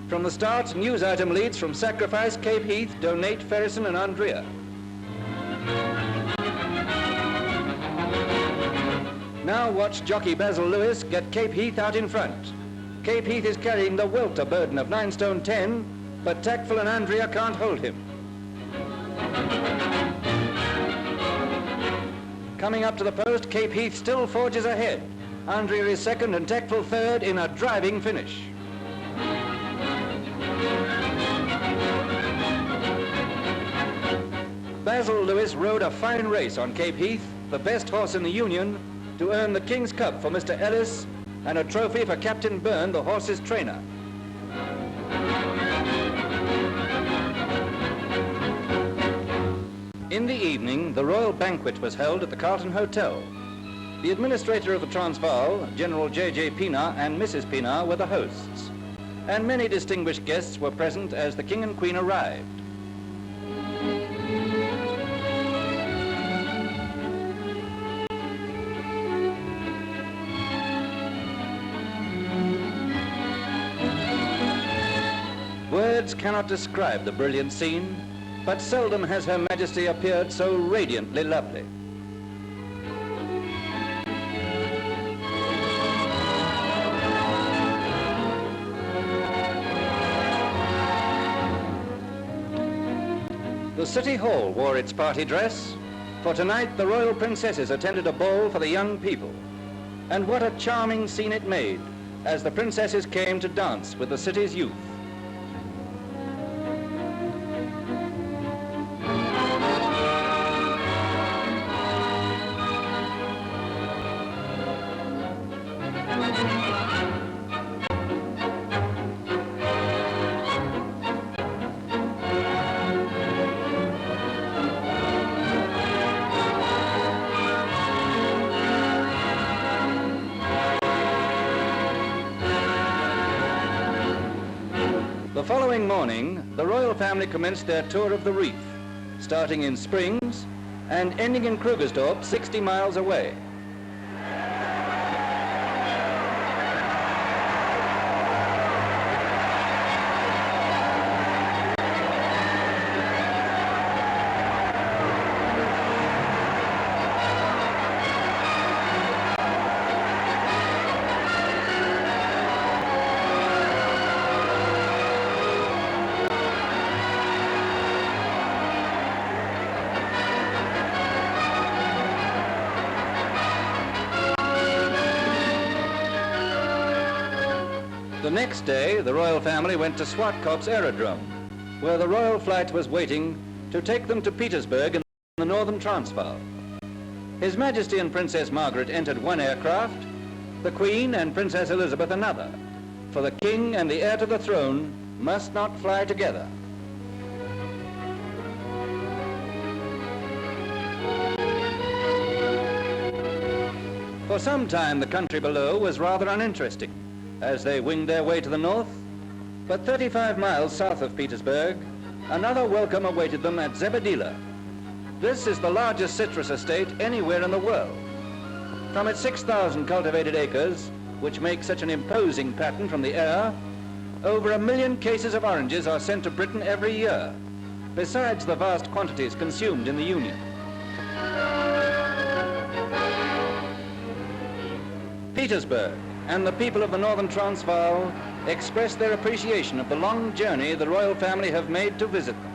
From the start, news item leads from Sacrifice, Cape Heath, Donate, Ferrison and Andrea. Now watch jockey Basil Lewis get Cape Heath out in front. Cape Heath is carrying the welter burden of 9 stone 10, but Tactful and Andrea can't hold him. Coming up to the post, Cape Heath still forges ahead. Andrea is second and Tactful third in a driving finish. Basil Lewis rode a fine race on Cape Heath, the best horse in the Union, to earn the King's Cup for Mr. Ellis and a trophy for Captain Byrne, the horse's trainer. In the evening, the royal banquet was held at the Carlton Hotel. The administrator of the Transvaal, General J.J. Pienaar and Mrs. Pienaar, were the hosts, and many distinguished guests were present as the King and Queen arrived. Words cannot describe the brilliant scene, but seldom has Her Majesty appeared so radiantly lovely. The City Hall wore its party dress, for tonight the royal princesses attended a ball for the young people. And what a charming scene it made as the princesses came to dance with the city's youth. The following morning, the royal family commenced their tour of the reef, starting in Springs and ending in Krugersdorp, 60 miles away. The next day, the royal family went to Swartkop's aerodrome, where the royal flight was waiting to take them to Petersburg in the northern Transvaal. His Majesty and Princess Margaret entered one aircraft, the Queen and Princess Elizabeth another, for the King and the heir to the throne must not fly together. For some time, the country below was rather uninteresting as they winged their way to the north, but 35 miles south of Petersburg, another welcome awaited them at Zebedila. This is the largest citrus estate anywhere in the world. From its 6,000 cultivated acres, which make such an imposing pattern from the air, over 1 million cases of oranges are sent to Britain every year, besides the vast quantities consumed in the Union. Petersburg and the people of the northern Transvaal express their appreciation of the long journey the royal family have made to visit them.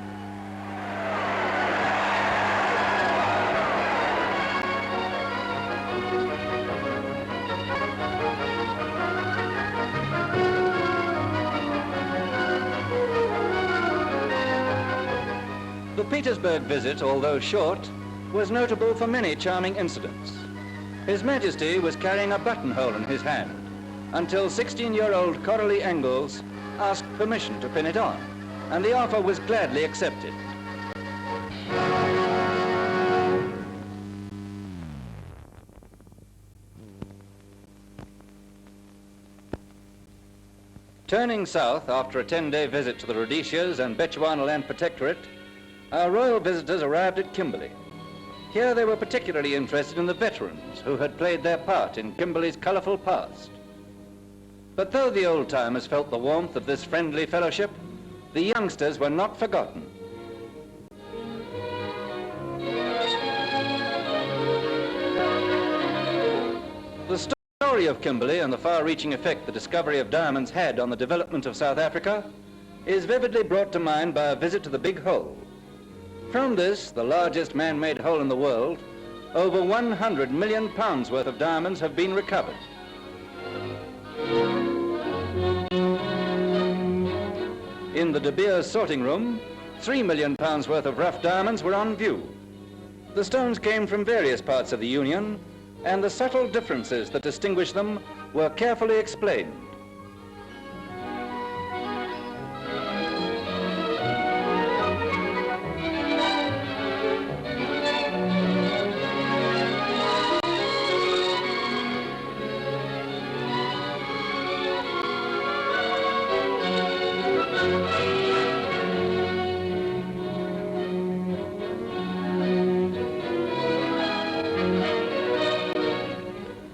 The Petersburg visit, although short, was notable for many charming incidents. His Majesty was carrying a buttonhole in his hand until 16-year-old Coralie Engels asked permission to pin it on, and the offer was gladly accepted. Turning south after a 10-day visit to the Rhodesias and Bechuanaland Protectorate, our royal visitors arrived at Kimberley. Here they were particularly interested in the veterans who had played their part in Kimberley's colourful past. But though the old-timers felt the warmth of this friendly fellowship, the youngsters were not forgotten. The story of Kimberley and the far-reaching effect the discovery of diamonds had on the development of South Africa is vividly brought to mind by a visit to the Big Hole. From this, the largest man-made hole in the world, over 100 million pounds worth of diamonds have been recovered. In the De Beers sorting room, 3 million pounds worth of rough diamonds were on view. The stones came from various parts of the Union, and the subtle differences that distinguish them were carefully explained.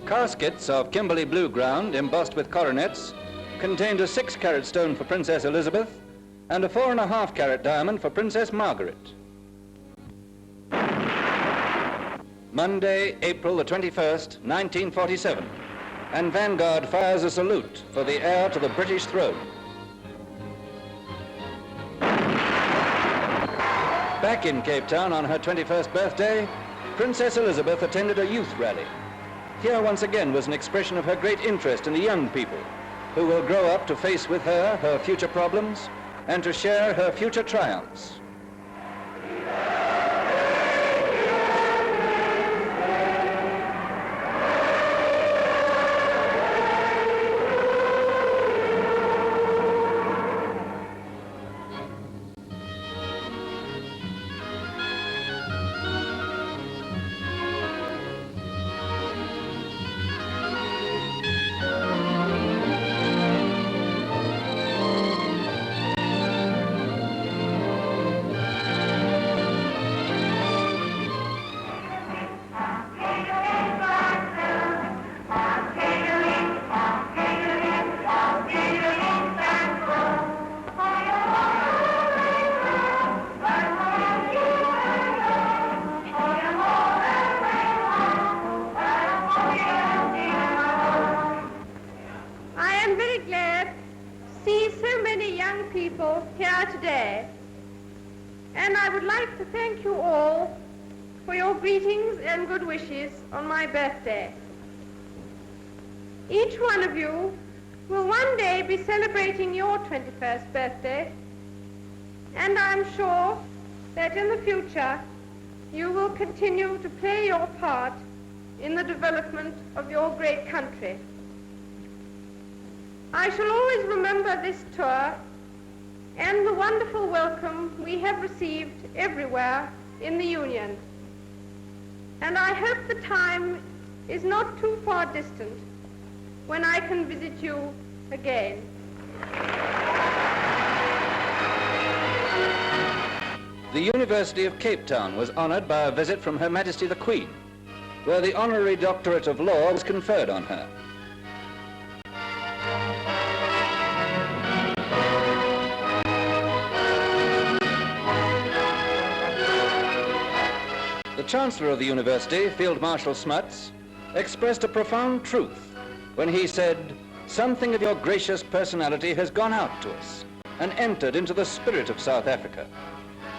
Caskets of Kimberley blue ground embossed with coronets contained a 6-carat stone for Princess Elizabeth and a 4.5-carat diamond for Princess Margaret. Monday, April the 21st, 1947, and Vanguard fires a salute for the heir to the British throne. Back in Cape Town on her 21st birthday, Princess Elizabeth attended a youth rally. Here once again was an expression of her great interest in the young people who will grow up to face with her future problems and to share her future triumphs. On my birthday. Each one of you will one day be celebrating your 21st birthday, and I'm sure that in the future you will continue to play your part in the development of your great country. I shall always remember this tour and the wonderful welcome we have received everywhere in the Union. And I hope the time is not too far distant when I can visit you again. The University of Cape Town was honored by a visit from Her Majesty the Queen, where the honorary doctorate of law was conferred on her. The Chancellor of the University, Field Marshal Smuts, expressed a profound truth when he said, "Something of your gracious personality has gone out to us and entered into the spirit of South Africa.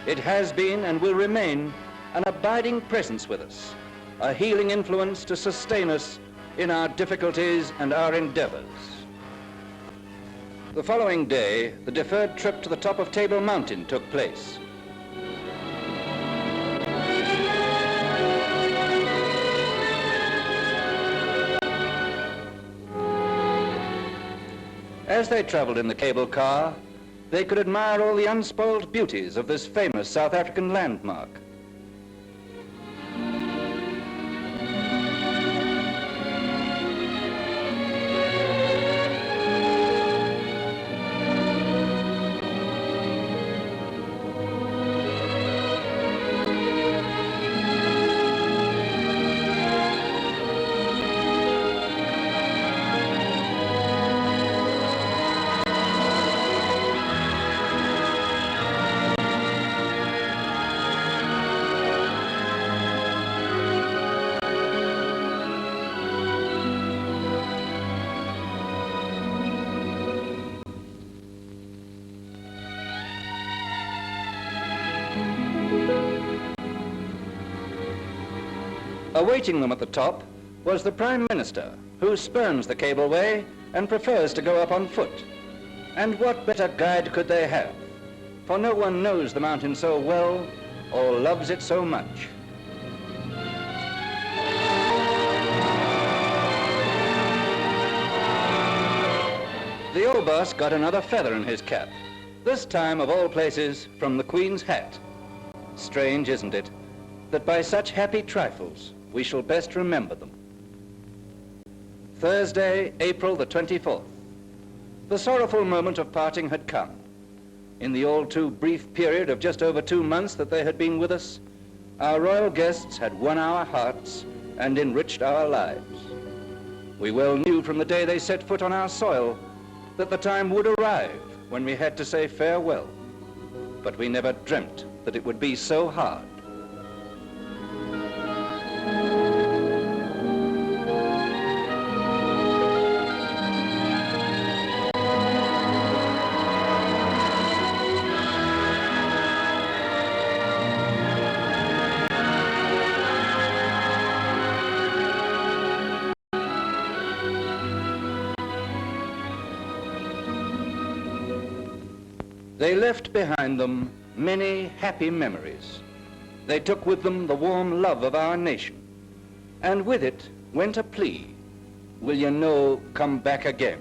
It has been and will remain an abiding presence with us, a healing influence to sustain us in our difficulties and our endeavors." The following day, the deferred trip to the top of Table Mountain took place. As they traveled in the cable car, they could admire all the unspoiled beauties of this famous South African landmark. Awaiting them at the top was the Prime Minister, who spurns the cableway and prefers to go up on foot. And what better guide could they have? For no one knows the mountain so well or loves it so much. The old boss got another feather in his cap, this time of all places from the Queen's hat. Strange, isn't it, that by such happy trifles we shall best remember them. Thursday, April the 24th. The sorrowful moment of parting had come. In the all too brief period of just over 2 months that they had been with us, our royal guests had won our hearts and enriched our lives. We well knew from the day they set foot on our soil that the time would arrive when we had to say farewell, but we never dreamt that it would be so hard. They left behind them many happy memories. They took with them the warm love of our nation. And with it went a plea, will you no come back again?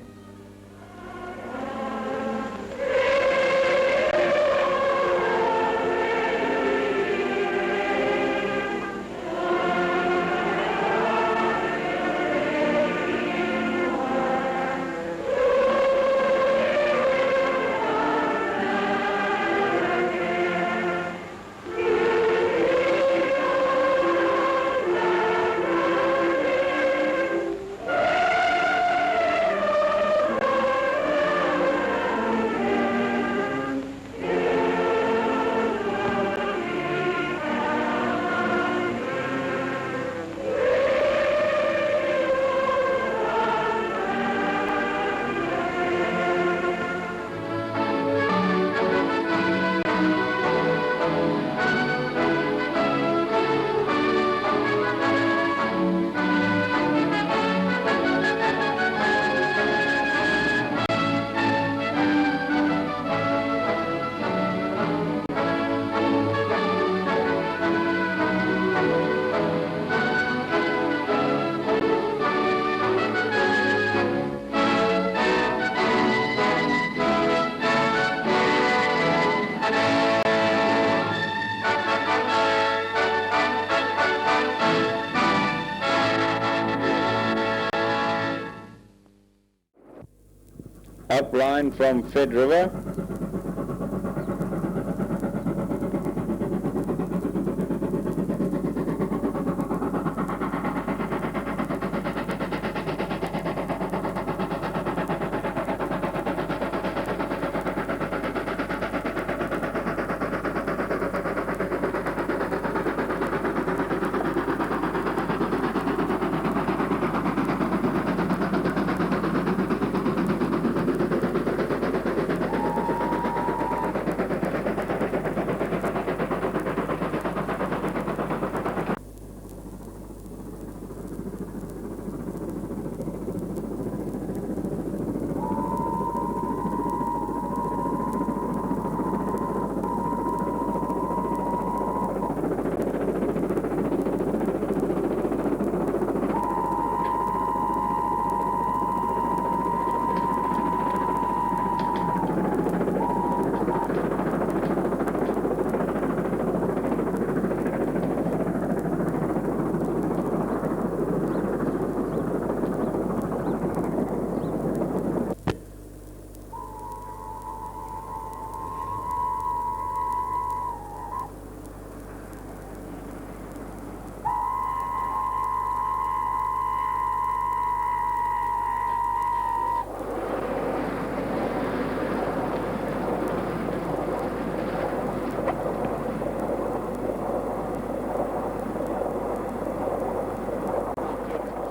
Upline from Fed River.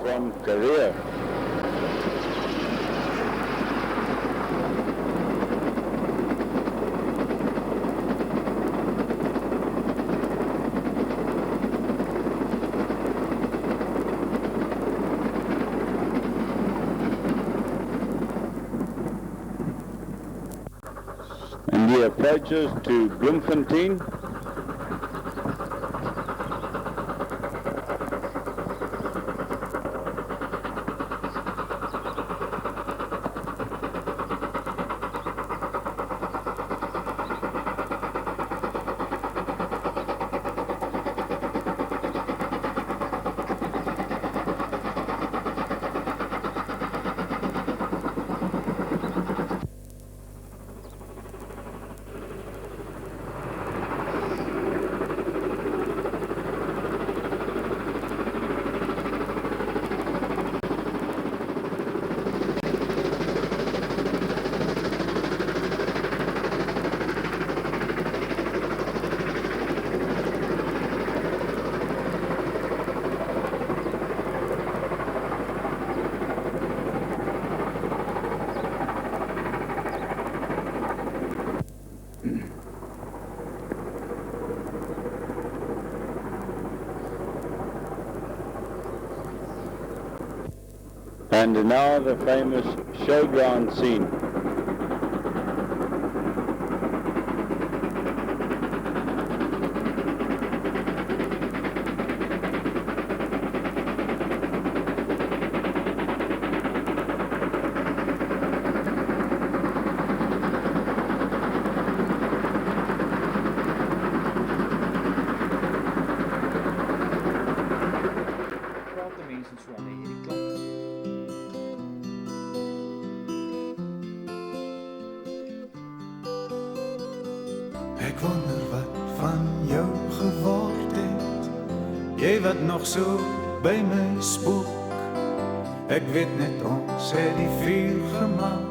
From Korea. And the approaches to Bloemfontein. And now the famous showground scene. Ek wonder wat van jou geword het. Jy wat nog so by my spook. Ek weet net ons het die vuur gemaak.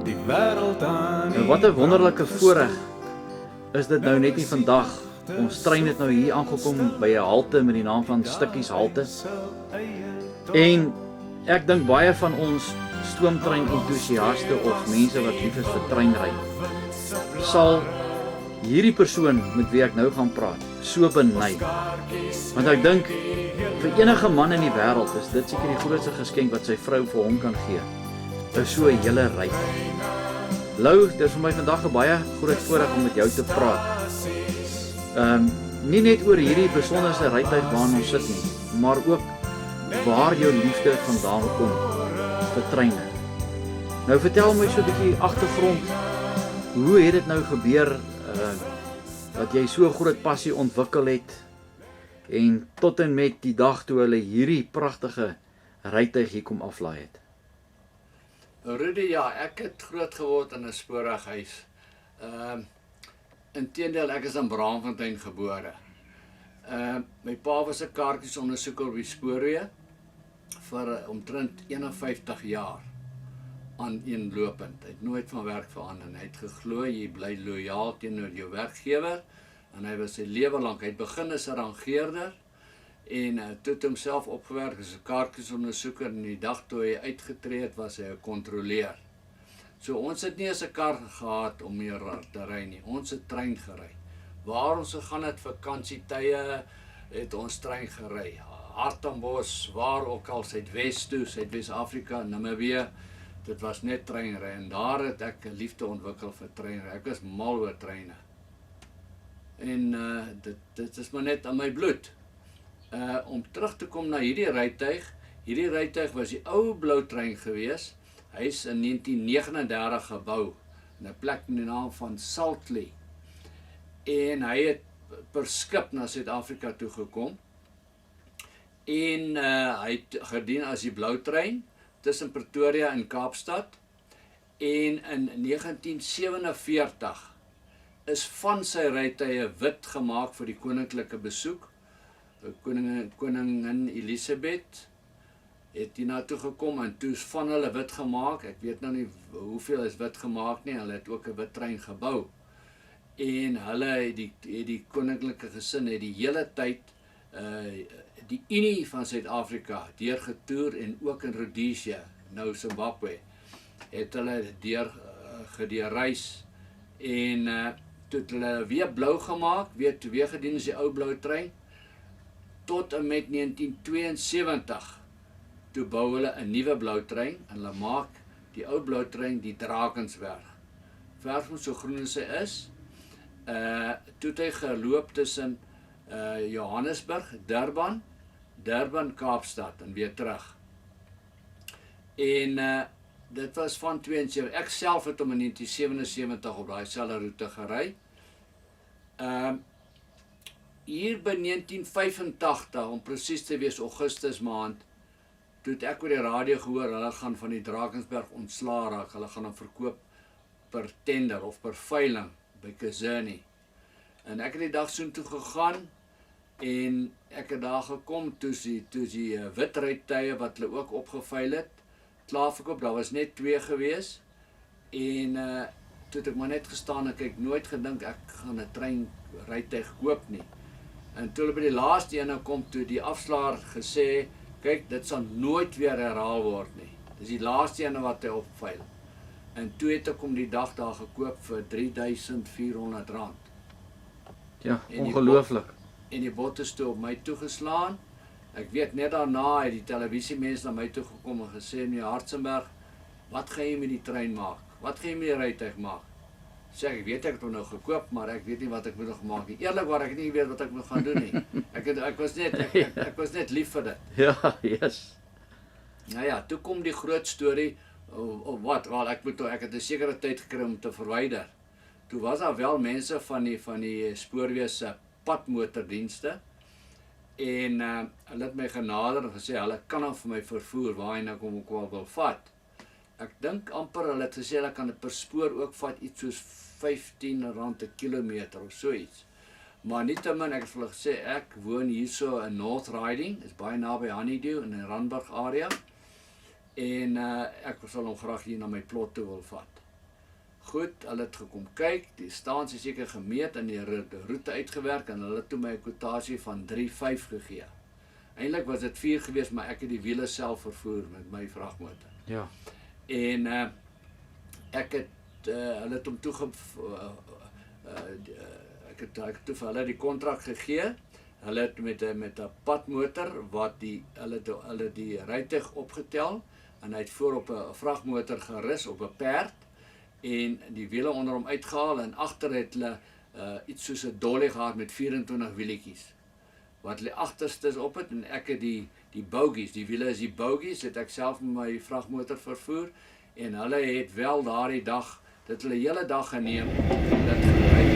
Die wêreld aan die Wat 'n wonderlike voorreg is dit nou net nie vandag. Ons trein het nou hier aangekom by 'n halte met die naam van Stukkies Halte. En ek dink baie van ons stoomtrein entoesiaste of mense wat lief is vir treinry sal hierdie persoon met wie ek nou gaan praat so beny. Want ek dink vir enige man in die wêreld is dit seker die grootste geskenk wat sy vrou vir hom kan gee. Is so 'n hele ry. Lou, dit is vir my vandag 'n baie groot voorreg om met jou te praat. Nie net oor hierdie besonderse rytuig waarna ons sit nie, maar ook waar jou liefde vandaan kom vir treine. Nou vertel my so 'n bietjie agtergrond. Hoe het dit nou gebeur dat jy so groot passie ontwikkel het en tot en met die dag toe hulle hierdie pragtige rytuig hier kom aflaai het? Rudy, ja, ek het groot geword in 'n spoorweghuis. Inteendeel, ek is in Braamfontein gebore. My pa was 'n kaartjiesondersoeker op die spoorweë vir omtrent 51 jaar aaneenlopend. Hy het nooit van werk verander. Hy het geglo jy bly lojaal teenoor jou werkgewer en hy was sy lewe lank. Hy het begin as 'n rangeerder en toe het homself opgewerk as 'n kaartjiesondersoeker en die dag toe hy uitgetree het, was hy 'n kontroleur. So ons het nie eens 'n kar gehad om meer te ry nie. Ons het trein gery. Waar ons gegaan het vakansietye, het ons trein gery. Hartenbos, waar ook al, Suidwes toe, Suidwes-Afrika, Namibië. Dit was net treinry en daar het ek 'n liefde ontwikkel vir treinry. Ek is mal oor treine. En dit is maar net in my bloed. Om terug te kom na hierdie rytuig. Hierdie rytuig was die ou blou trein gewees. Hy is in 1939 gebou in 'n plek met die naam van Saltley. En hy het per skip na Suid-Afrika toe gekom. En hy het gedien as die blou trein tussen Pretoria en Kaapstad. En in 1947 is van sy rytuie wit gemaak vir die koninklike besoek. Koningin Elisabeth het hier na toe gekom en toe is van hulle wit gemaak. Ek weet nou nie hoeveel is wit gemaak nie. Hulle het ook 'n wit trein gebou. En hulle het die koninklike gesin het die hele tyd die Unie van Suid-Afrika deurgetoer en ook in Rhodesia, nou Zimbabwe, het hulle gereis en toe het hulle weer blou gemaak, weer gedien as die ou blou trein, tot en met 1972, toe bou hulle 'n nuwe blou trein en hulle maak die ou blou trein die Drakensberg. Verf hom so groen as hy is. Toe het hy geloop tussen Johannesburg, Durban, Kaapstad en weer terug. En dit was van 72. Ek self het hom in 1977 op daai selfde roete gery. Hier by 1985, om presies te wees Augustus maand, toe het ek oor die radio gehoor, hulle gaan van die Drakensberg ontslaa raak, hulle gaan hom verkoop per tender of per veiling by Kazerne. En ek het die dag soontoe gegaan en ek het daar gekom toe die wit rytuie wat hulle ook opgeveil het, klaar verkoop, daar was net 2 gewees en toe het ek maar net gestaan en ek het nooit gedink ek gaan 'n trein rytuig koop nie. En toe hulle by die laaste ene kom, toe die afslaer gesê, kyk, dit sal nooit weer herhaal word nie. Dis die laaste ene wat hy opveil. En toe het ek hom die dag daar gekoop vir R3.400. Ja, ongelooflik. En die bot is toe op my toegeslaan. Ek weet net daarna het die televisiemense na my toe gekom en gesê, meneer Hartzenberg, wat gaan jy met die trein maak? Wat gaan jy met die rytuig maak? Sê ek weet ek het hom nou gekoop, maar ek weet nie wat ek moet nog maak nie. Eerlikwaar ek nie weet wat ek moet gaan doen nie. Ek was net lief vir dit. Ja, yes. Nou ja, toe kom die groot storie, wel ek het 'n sekere tyd gekry om te verwyder. Toe was daar wel mense van die spoorweë se padmotordienste en hulle het my genader en gesê hulle kan dan vir my vervoer waarheen ek hom ook wil vat. Ek dink amper hulle het gesê hulle kan dit per spoor ook vat iets soos R15 'n kilometer of so iets. Maar nietemin ek het vir hulle gesê ek woon hierso in North Riding, is baie naby Honeydew in die Randburg area. En ek sal hom graag hier na my plot toe wil vat. Goed, hulle het gekom kyk, die stasie seker gemeet en die roete uitgewerk en hulle het toe my 'n kwotasie van 3,5 gegee. Eintlik was dit 4 geweest, maar ek het die wiele self vervoer met my vragmotor. Ja. En hulle het hom toe ek het toe vir hulle die kontrak gegee. Hulle het met 'n padmotor wat hulle die rytuig opgetel en hy het voor op 'n vragmotor gerus op 'n perd en die wiele onder hom uitgehaal en agter het hulle iets soos 'n dolly gehad met 24 wielietjies wat hulle agterstes op het en ek het die bogies, die wiele is die bogies, het ek self met my vragmotor vervoer en hulle het wel daardie dag, dit hulle hele dag geneem dit gery.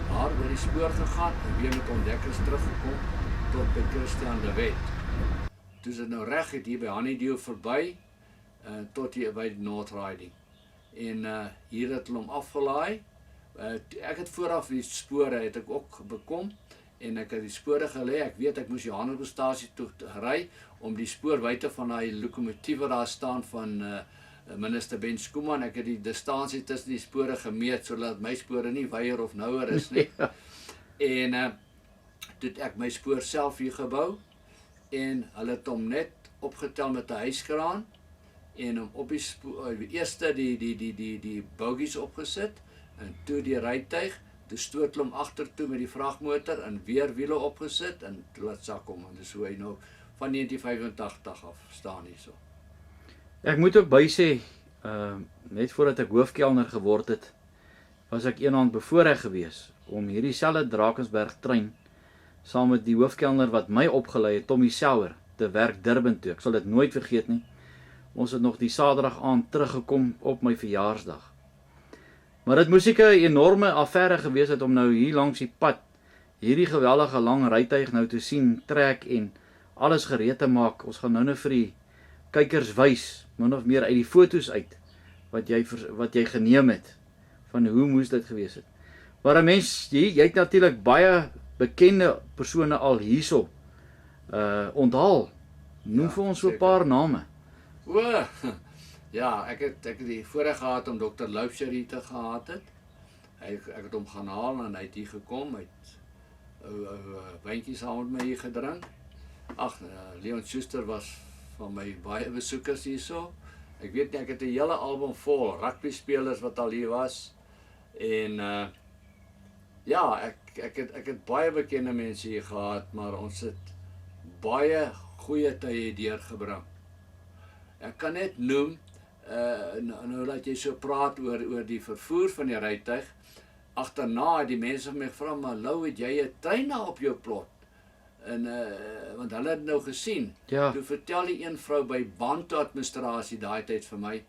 Daar oor die spoor gegaan en weer met ontdekkers teruggekom tot by Christian de Wet. Toe is dit nou reg het hier by Honeydew verby tot hier by North Riding. En hier het hulle hom afgelaai. Ek het vooraf die spore het ek ook bekom en ek het die spore gelê. Ek weet ek moes Johannesburgstasie toe ry om die spoorwyte van daai lokomotief wat daar staan van minister Ben Schoeman. Ek het die distansie tussen die spore gemeet sodat my spore nie weier of nouer is nie. En toe het ek my spoor self hier gebou en hulle het hom net opgetel met 'n hyskraan en hom op die eerste die bogies opgesit en toe die rytuig, toe stoot hulle hom agtertoe met die vragmotor en weer wiele opgesit en toe laat sak hom en dis hoe hy nou van 1985 af staan hierso. Ek moet ook bysê, net voordat ek hoofkelner geword het, was ek eendag bevoorreg gewees om hierdie selfde Drakensberg trein saam met die hoofkelner wat my opgelei het, Tommy Sauer, te werk Durban toe. Ek sal dit nooit vergeet nie. Ons het nog die Saterdag aand teruggekom op my verjaarsdag. Maar dit moes 'n enorme affære gewees het om nou hier langs die pad hierdie geweldige lang rytuig nou te sien trek en alles gereed te maak. Ons gaan nou vir die kykers wys, min of meer uit die foto's uit wat jy geneem het van hoe moes dit gewees het. Maar 'n mens, jy het natuurlik baie bekende persone al hierso onthaal. Noem vir ons so 'n paar name. Ja, ek het die voorreg gehad om Dr. Loubser hier te gehad het. Ek het hom gaan haal en hy het hier gekom, hy het wyntjies saam met my hier gedrink. Leon Schuster was van my baie besoekers hierso. Ek weet nie, ek het 'n hele album vol rugby spelers wat al hier was. En ja, ek het baie bekende mense hier gehad, maar ons het baie goeie tye deurgebring. Ek kan net noem, nou dat jy so praat oor die vervoer van die rytuig, agterna het die mense my gevra, maar Lou, het jy 'n trein daar op jou plot? En want hulle het nou gesien. Ja. Toe vertel die een vrou by bandadministrasie daai tyd vir my,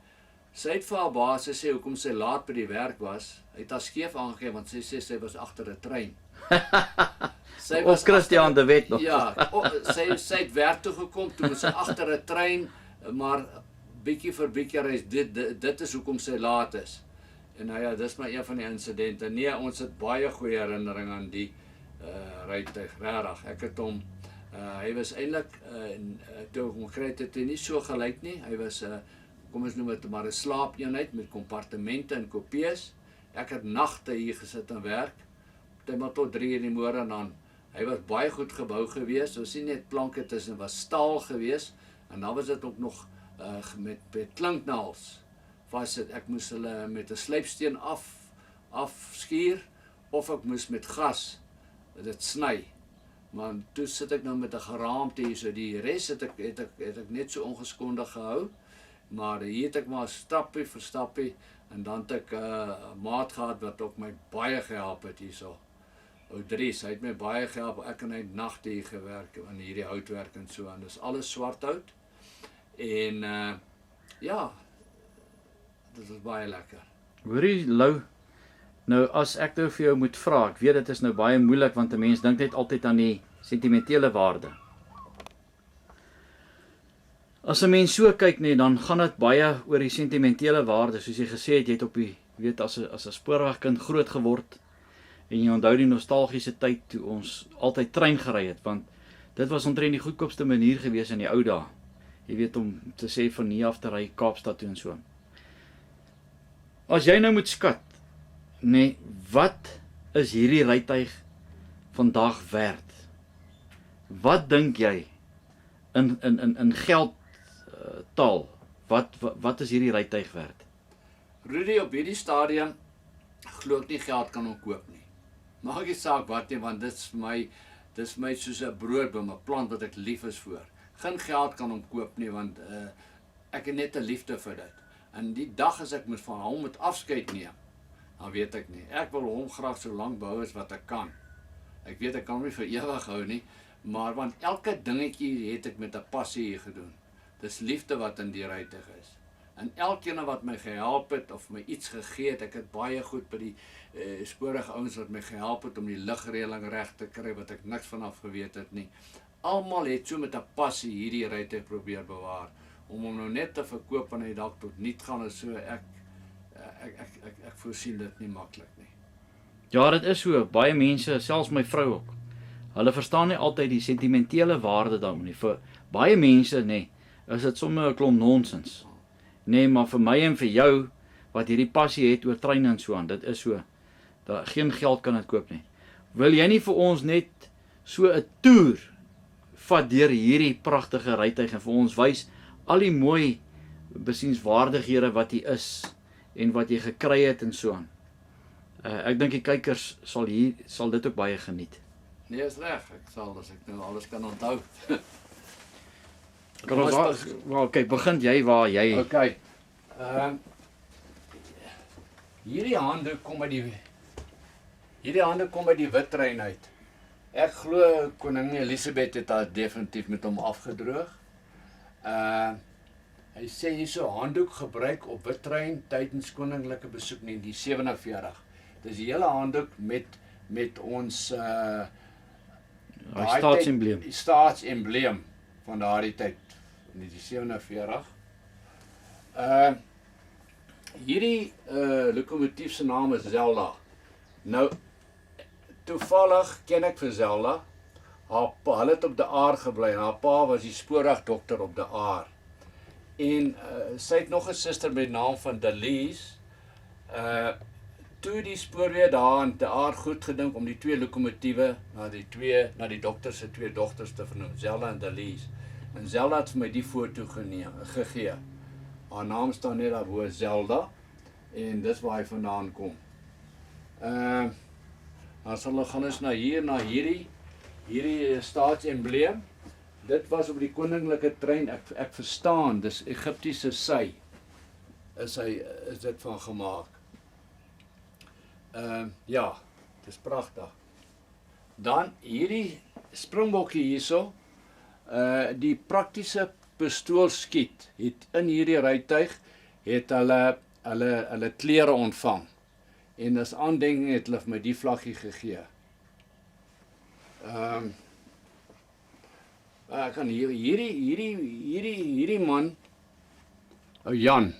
sy het vir haar baas gesê hoekom sy laat by die werk was. Hy het haar skeef aangegee want sy sê sy was agter 'n trein. Of Christian de Wet nog. Ja, sy het werk toe gekom, toe was sy agter 'n trein, maar bietjie vir bietjie reis, dit is hoekom sy laat is. En nou ja, dis maar een van die insidente. Nee, ons het baie goeie herinnering aan die rytuig, regtig. Ek het hom, hy was eintlik, toe hom gekry het hy nie so gelyk nie. Hy was, kom ons noem dit maar 'n slaapeenheid met kompartemente en kopieës. Ek het nagte hier gesit en werk, maar tot 3 in die môre dan. Hy was baie goed gebou gewees, ons sien net planke tussen, was staal gewees, en dan was dit ook nog met klinknaels. Ek moes hulle met 'n slypsteen afskuur, of ek moes met gas dit sny. Maar toe sit ek nou met 'n geraamte hier, so die res het ek net so ongeskondig gehou, maar hier het ek maar stappie vir stappie, en dan het ek 'n maat gehad wat ook my baie gehelp het hierso. Ou Dries, hy het my baie gehelp, ek en hy het nagte hier gewerk, aan hierdie houtwerk en so, en dis alles swart hout, en ja, dit is baie lekker. Hoorie Lou, nou as ek nou vir jou moet vra, ek weet dit is nou baie moeilik, want 'n mens dink net altyd aan die sentimentele waarde. As 'n mens so kyk nee, dan gaan dit baie oor die sentimentele waarde, soos jy gesê het, jy het op die, weet, as 'n spoorwegkind groot geword, en jy onthou die nostalgiese tyd toe ons altyd trein gery het, want dit was omtrent die goedkoopste manier gewees in die ou dae. Jy weet, om te sê van hier af te ry Kaapstad toe en so. As jy nou moet skat, nee, wat is hierdie rytuig vandag werd? Wat dink jy in geldtaal? Wat is hierdie rytuig werd? Rudy, op hierdie stadium glo ek nie geld kan hom koop nie. Maak nie saak wat nie, want dis my soos 'n broodboom, 'n plant wat ek lief is vir. Geen geld kan hom koop nie, want ek het net 'n liefde vir dit. En die dag as ek van hom moet afskeid neem, dan weet ek nie. Ek wil hom graag so lank behou as wat ek kan. Ek weet ek kan hom nie vir ewig hou nie, maar want elke dingetjie het ek met 'n passie hier gedoen. Dis liefde wat in die rytuig is. En elkeen wat my gehelp het of my iets gegee het, ek het baie goed by die spoorweg ouens wat my gehelp het om die ligreëling reg te kry wat ek niks vanaf geweet het nie. Almal het so met 'n passie hierdie rytuig probeer bewaar om hom nou net te verkoop en hy dalk tot niet gaan en so. Ek voorsien dit nie maklik nie. Ja, dit is so. Baie mense, selfs my vrou ook. Hulle verstaan nie altyd die sentimentele waarde daarin nie. Vir baie mense, nee, is dit sommer 'n klomp nonsens. Nee, maar vir my en vir jou wat hierdie passie het oor trein en so aan, dit is so. Daar geen geld kan dit koop nie. Wil jy nie vir ons net so 'n toer vat deur hierdie pragtige rytuig en vir ons wys al die mooi besienswaardighede wat hier is en wat jy gekry het en so aan. Ek dink die kykers sal dit ook baie geniet. Nee, is reg. Ek sal as ek nou alles kan onthou. Okay, begin jy waar jy. Okay. Hierdie hande kom by die wit trein uit. Ek glo koningin Elisabeth het haar definitief met hom afgedroog. Hy sê hierso handdoek gebruik op wit trein tydens koninklike besoek in 1947. Dis die hele handdoek met ons staatsembleem van daardie tyd, 1947. Hierdie lokomotief se naam is Zelda. Nou, toevallig ken ek vir Zelda. Hulle het op die Aar gebly en haar pa was die spoorwegdokter op die Aar. En sy het nog 'n suster met die naam van Delise. Toe die spoorweë daar in die Aar goed gedink om die twee lokomotiewe na die dokter se twee dogters te vernoem, Zelda en Delise. En Zelda het vir my die foto gegee. Haar naam staan net daar bo, Zelda, en dis waar hy vandaan kom. Dan sal hulle gaan ons na hierdie staatsembleem. Dit was op die koninklike trein, ek verstaan, dis Egiptiese sy, is dit van gemaak. Ja, dit is pragtig. Dan hierdie springbokkie hierso, die praktiese pistoolskiet het in hierdie rytuig het hulle klere ontvang. En as aandenking het hulle vir my die vlaggie gegee. Ek kan hierdie man, Jan,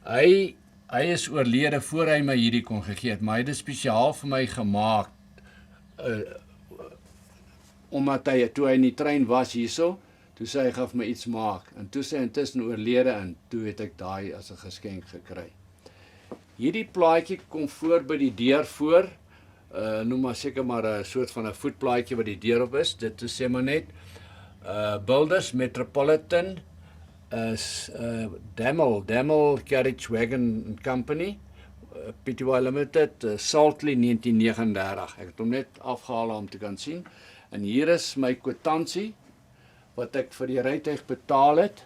hy is oorlede voor hy my hierdie kon gegee het, maar hy het dit spesiaal vir my gemaak, omdat toe hy in die trein was hierso, toe sê hy gaan vir my iets maak, en toe sê hy intussen oorlede, en toe het ek daai as 'n geskenk gekry. Hierdie plaatjie kom voor by die deur voor, noem maar seker maar 'n soort van 'n voetplaatjie wat die deur op is, dit sê maar net, Builders Metropolitan, Damel Carriage Wagon Company, Pty Limited, Saltley 1939. Ek het hom net afgehaal om te kan sien. En hier is my kwitansie wat ek vir die rytuig betaal het.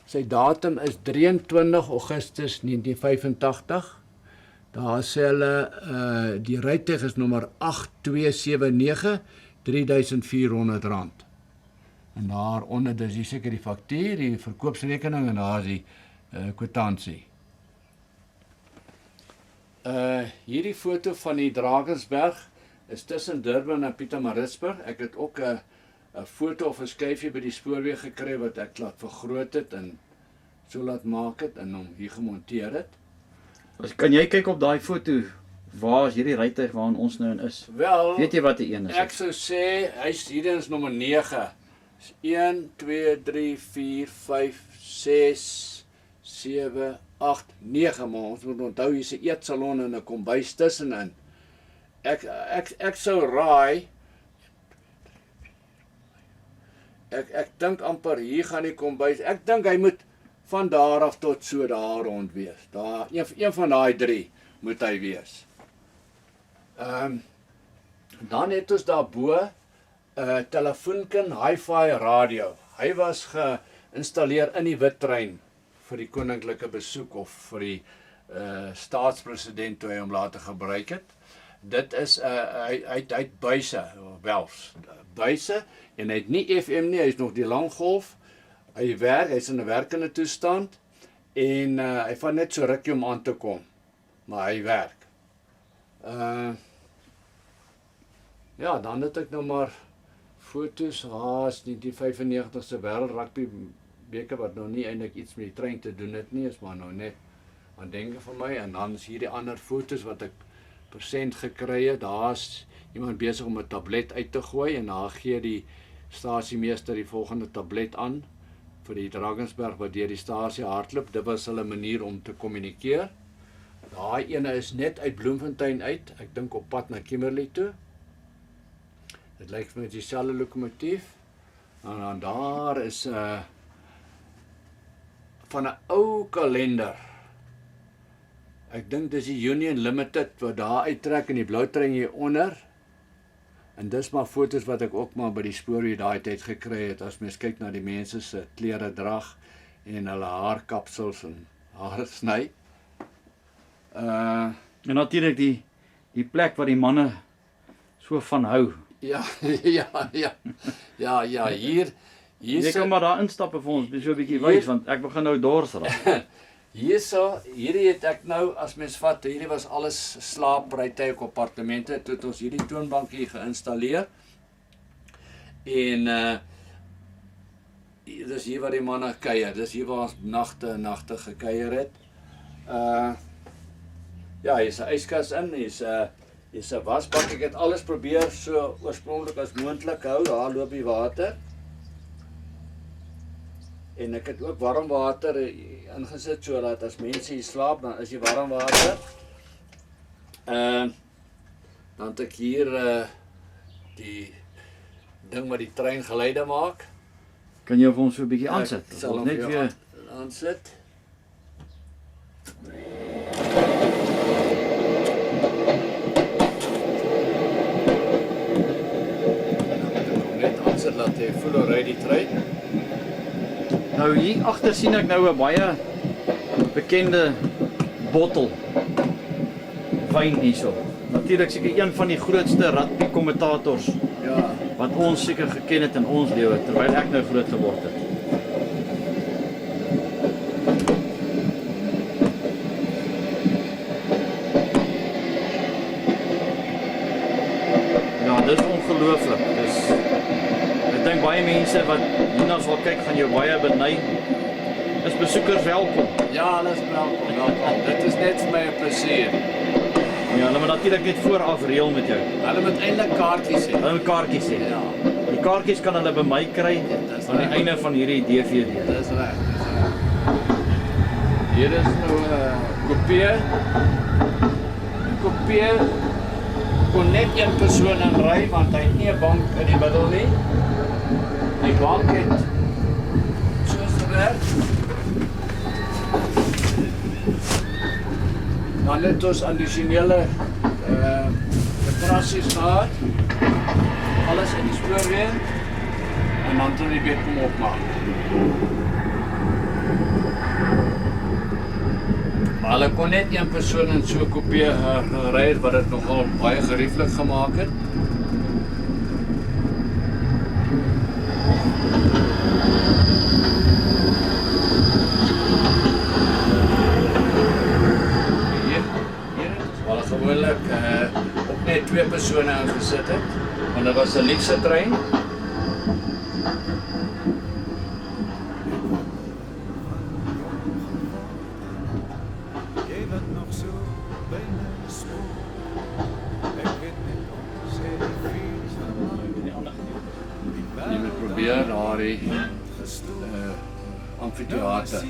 Sy datum is 23 Augustus 1985. Daar sê hulle, die rytuig is nommer 8279, R3.400. En daaronder, dis hier seker die faktuur, die verkoopsrekening en daar is die kwitansie. Hierdie foto van die Drakensberg is tussen Durban en Pietermaritzburg. Ek het ook 'n foto of 'n skyfie by die spoorweeg gekry wat ek laat vergroot het en so laat maak het en hom hier gemonteer het. Kan jy kyk op daai foto, waar is hierdie rytuig waarin ons nou in is? Wel, weet jy wat die een is? Ek sou sê, hierdie is nommer 9. 1, 2, 3, 4, 5, 6, 7, 8, 9, maar ons moet onthou, hier is 'n eetsalon en 'n kombuis tussenin. Ek sou raai, ek dink amper hier gaan die kombuis, ek dink hy moet van daar af tot so daar rond wees. Daar, een van daai 3 moet hy wees. Dan het ons daarbo telefoonkin hi-fi radio. Hy was geïnstalleer in die Wittrein vir die koninklike besoek of vir die staatspresident toe hy hom later gebruik het. Dit is hy het buise, buise en hy het nie FM nie, hy is nog die langgolf. Hy is in 'n werkende toestand en hy vat net so rukkie om aan te kom, maar hy werk. Ja, dan het ek nou maar foto's, is die 95ste wêreld rugby beker wat nou nie eintlik iets met die trein te doen het nie, is maar nou net aan denke van my. En dan is hier die ander foto's wat ek persent gekry het. Daar's iemand besig om 'n tablet uit te gooi en daar gee die stasiemeester die volgende tablet aan vir die Drakensberg wat deur die stasie hardloop. Dit was hulle manier om te kommunikeer. Daai ene is net uit Bloemfontein uit, ek dink op pad na Kimberley toe. Dit lyk vir my dieselfde lokomotief. En dan daar is van 'n ou kalender. Ek dink dis die Union Limited wat daar uittrek in die blou trein hier onder. En dis maar foto's wat ek ook maar by die spoorweeg daai tyd gekry het, as mens kyk na die mense se klere drag en hulle haarkapsels en hare sny. En natuurlik die plek waar die manne so van hou. Ja, hier jy kan maar daar instap vir ons, so 'n bietjie wys, want ek begin nou dors raak. Hierdie het ek nou, as mens vat, hierdie was alles slaaprytuig kompartemente, toe het ons hierdie toonbank hier geïnstalleer. En dis hier waar die manne kuier, dis hier waar ons nagte gekuier het. Ja, hier is 'n yskas in, hier is 'n wasbak. Ek het alles probeer so oorspronklik as moontlik hou, daar loop die water. En ek het ook warm water ingesit sodat as mense hier slaap, dan is die warm water. Dan het ek hier die ding wat die trein geluide maak. Kan jy vir ons so 'n bietjie aansit? Ek sal hom net weer aansit. Net aansit laat hy voel hoe ry die trein. Nou hier agter sien ek nou 'n baie bekende bottel wyn hierso. Natuurlik seker een van die grootste rugby kommentators wat ons seker geken het in ons lewe terwyl ek nou groot geword het. Ja, dis ongelooflik. Ek dink baie mense wat hierna sal kyk gaan jou baie beny. Is besoekers welkom? Ja, hulle is welkom. Dit is net vir my 'n plesier. Ja, hulle moet natuurlik net vooraf reël met jou. Hulle moet eintlik kaartjies hê. Hulle moet kaartjies hê. Ja. Die kaartjies kan hulle by my kry aan die einde van hierdie DVD. Dis reg. Hier is nou 'n kopie. 'n Kopie kon net een persoon in ry want hy het nie 'n bank in die middel nie. Die bank het soos gewerk. Dan Dan het ons addisionele matrassies gehad. Alles in die spoorweë. En dan toe die bed kom opmaak. Maar hulle kon net een persoon in so 'n kopie gery het wat dit nogal baie gerieflik gemaak het. Gewoonlik op net 2 persone ingesit het, want dit was 'n luxe trein. Jy moet probeer daardie amfitheater.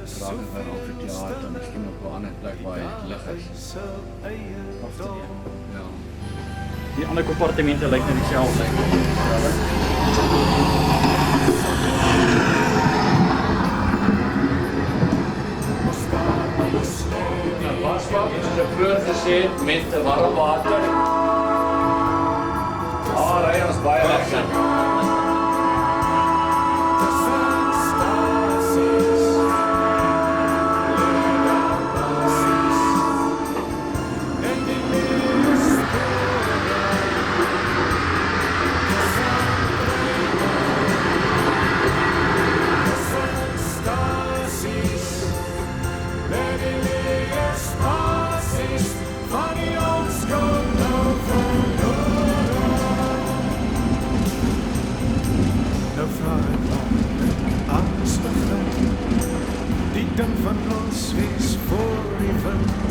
Vraag het by amfitheater, miskien op 'n ander plek waar hy lig is. Ja. Die ander kompartemente lyk net dieselfde. Die wasbak is vroeër gesê met warm water. Ry ons baie lekker. Van ons wees voor die wind.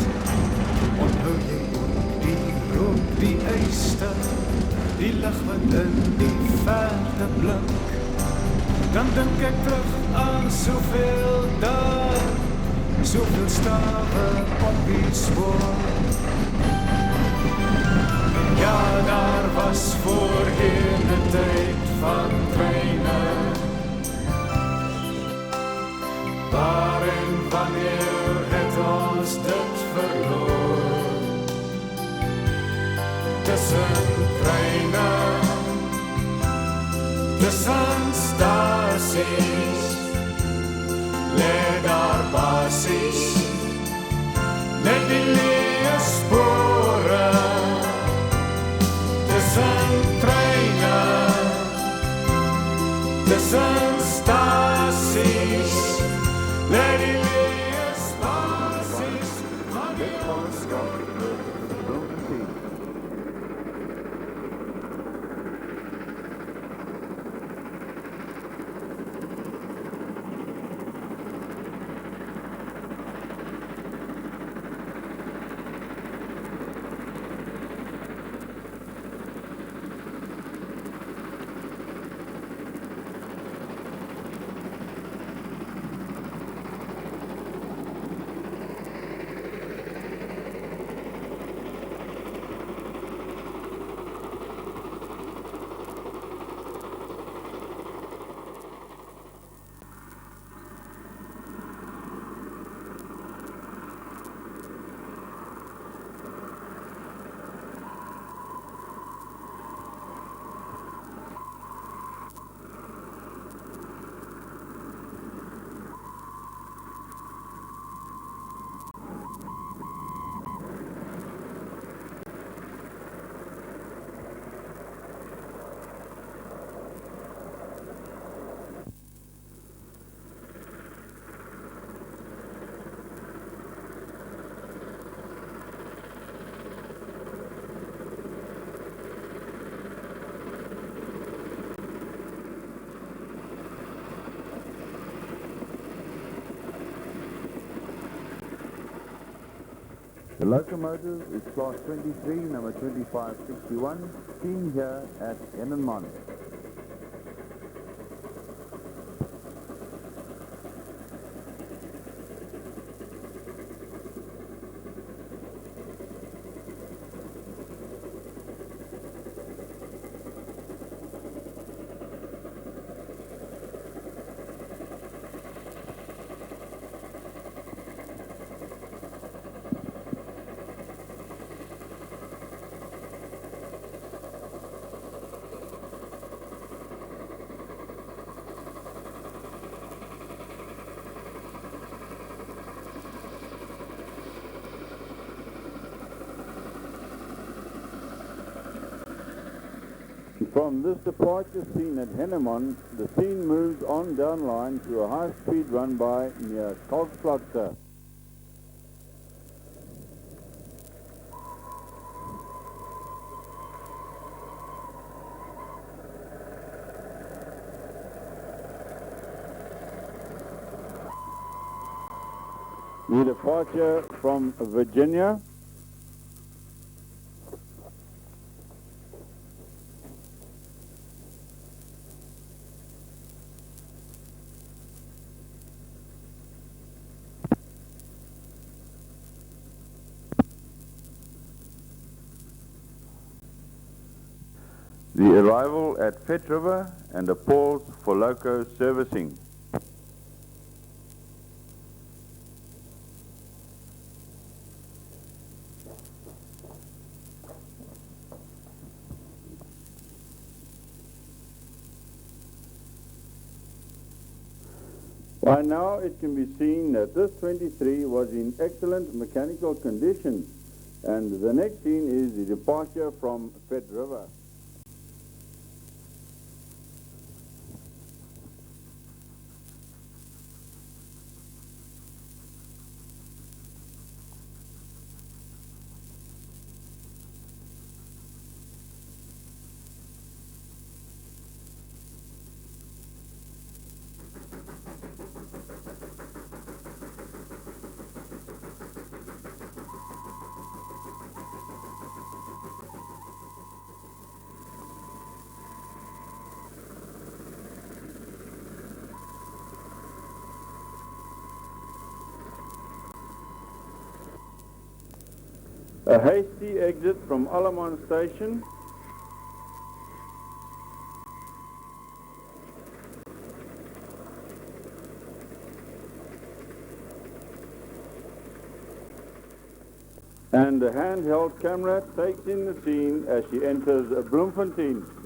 Onthou jy ook die rook, die yster, die lig wat in die verte blink. Dan dink ek terug aan soveel dae, soveel stawe op die spoor. En ja, daar was voorheen 'n tyd van treine, waar en wanneer het ons dit verloor? Tussen treine, tussen stasies, lê daar basies, net die leë spore. Tussen treine, tussen stasies, let die leë spasies van die onskap. The locomotive is class 23, number 2561, seen here at Enenmond. From this departure scene at Henneman, the scene moves on down line to a high-speed run-by near Kalkplatte. The departure from Virginia. The arrival at Fet River and a pause for loco servicing. By now it can be seen that this 23 was in excellent mechanical condition, and the next scene is the departure from Fet River. A hasty exit from Alaman Station. And a handheld camera takes in the scene as she enters Bloemfontein.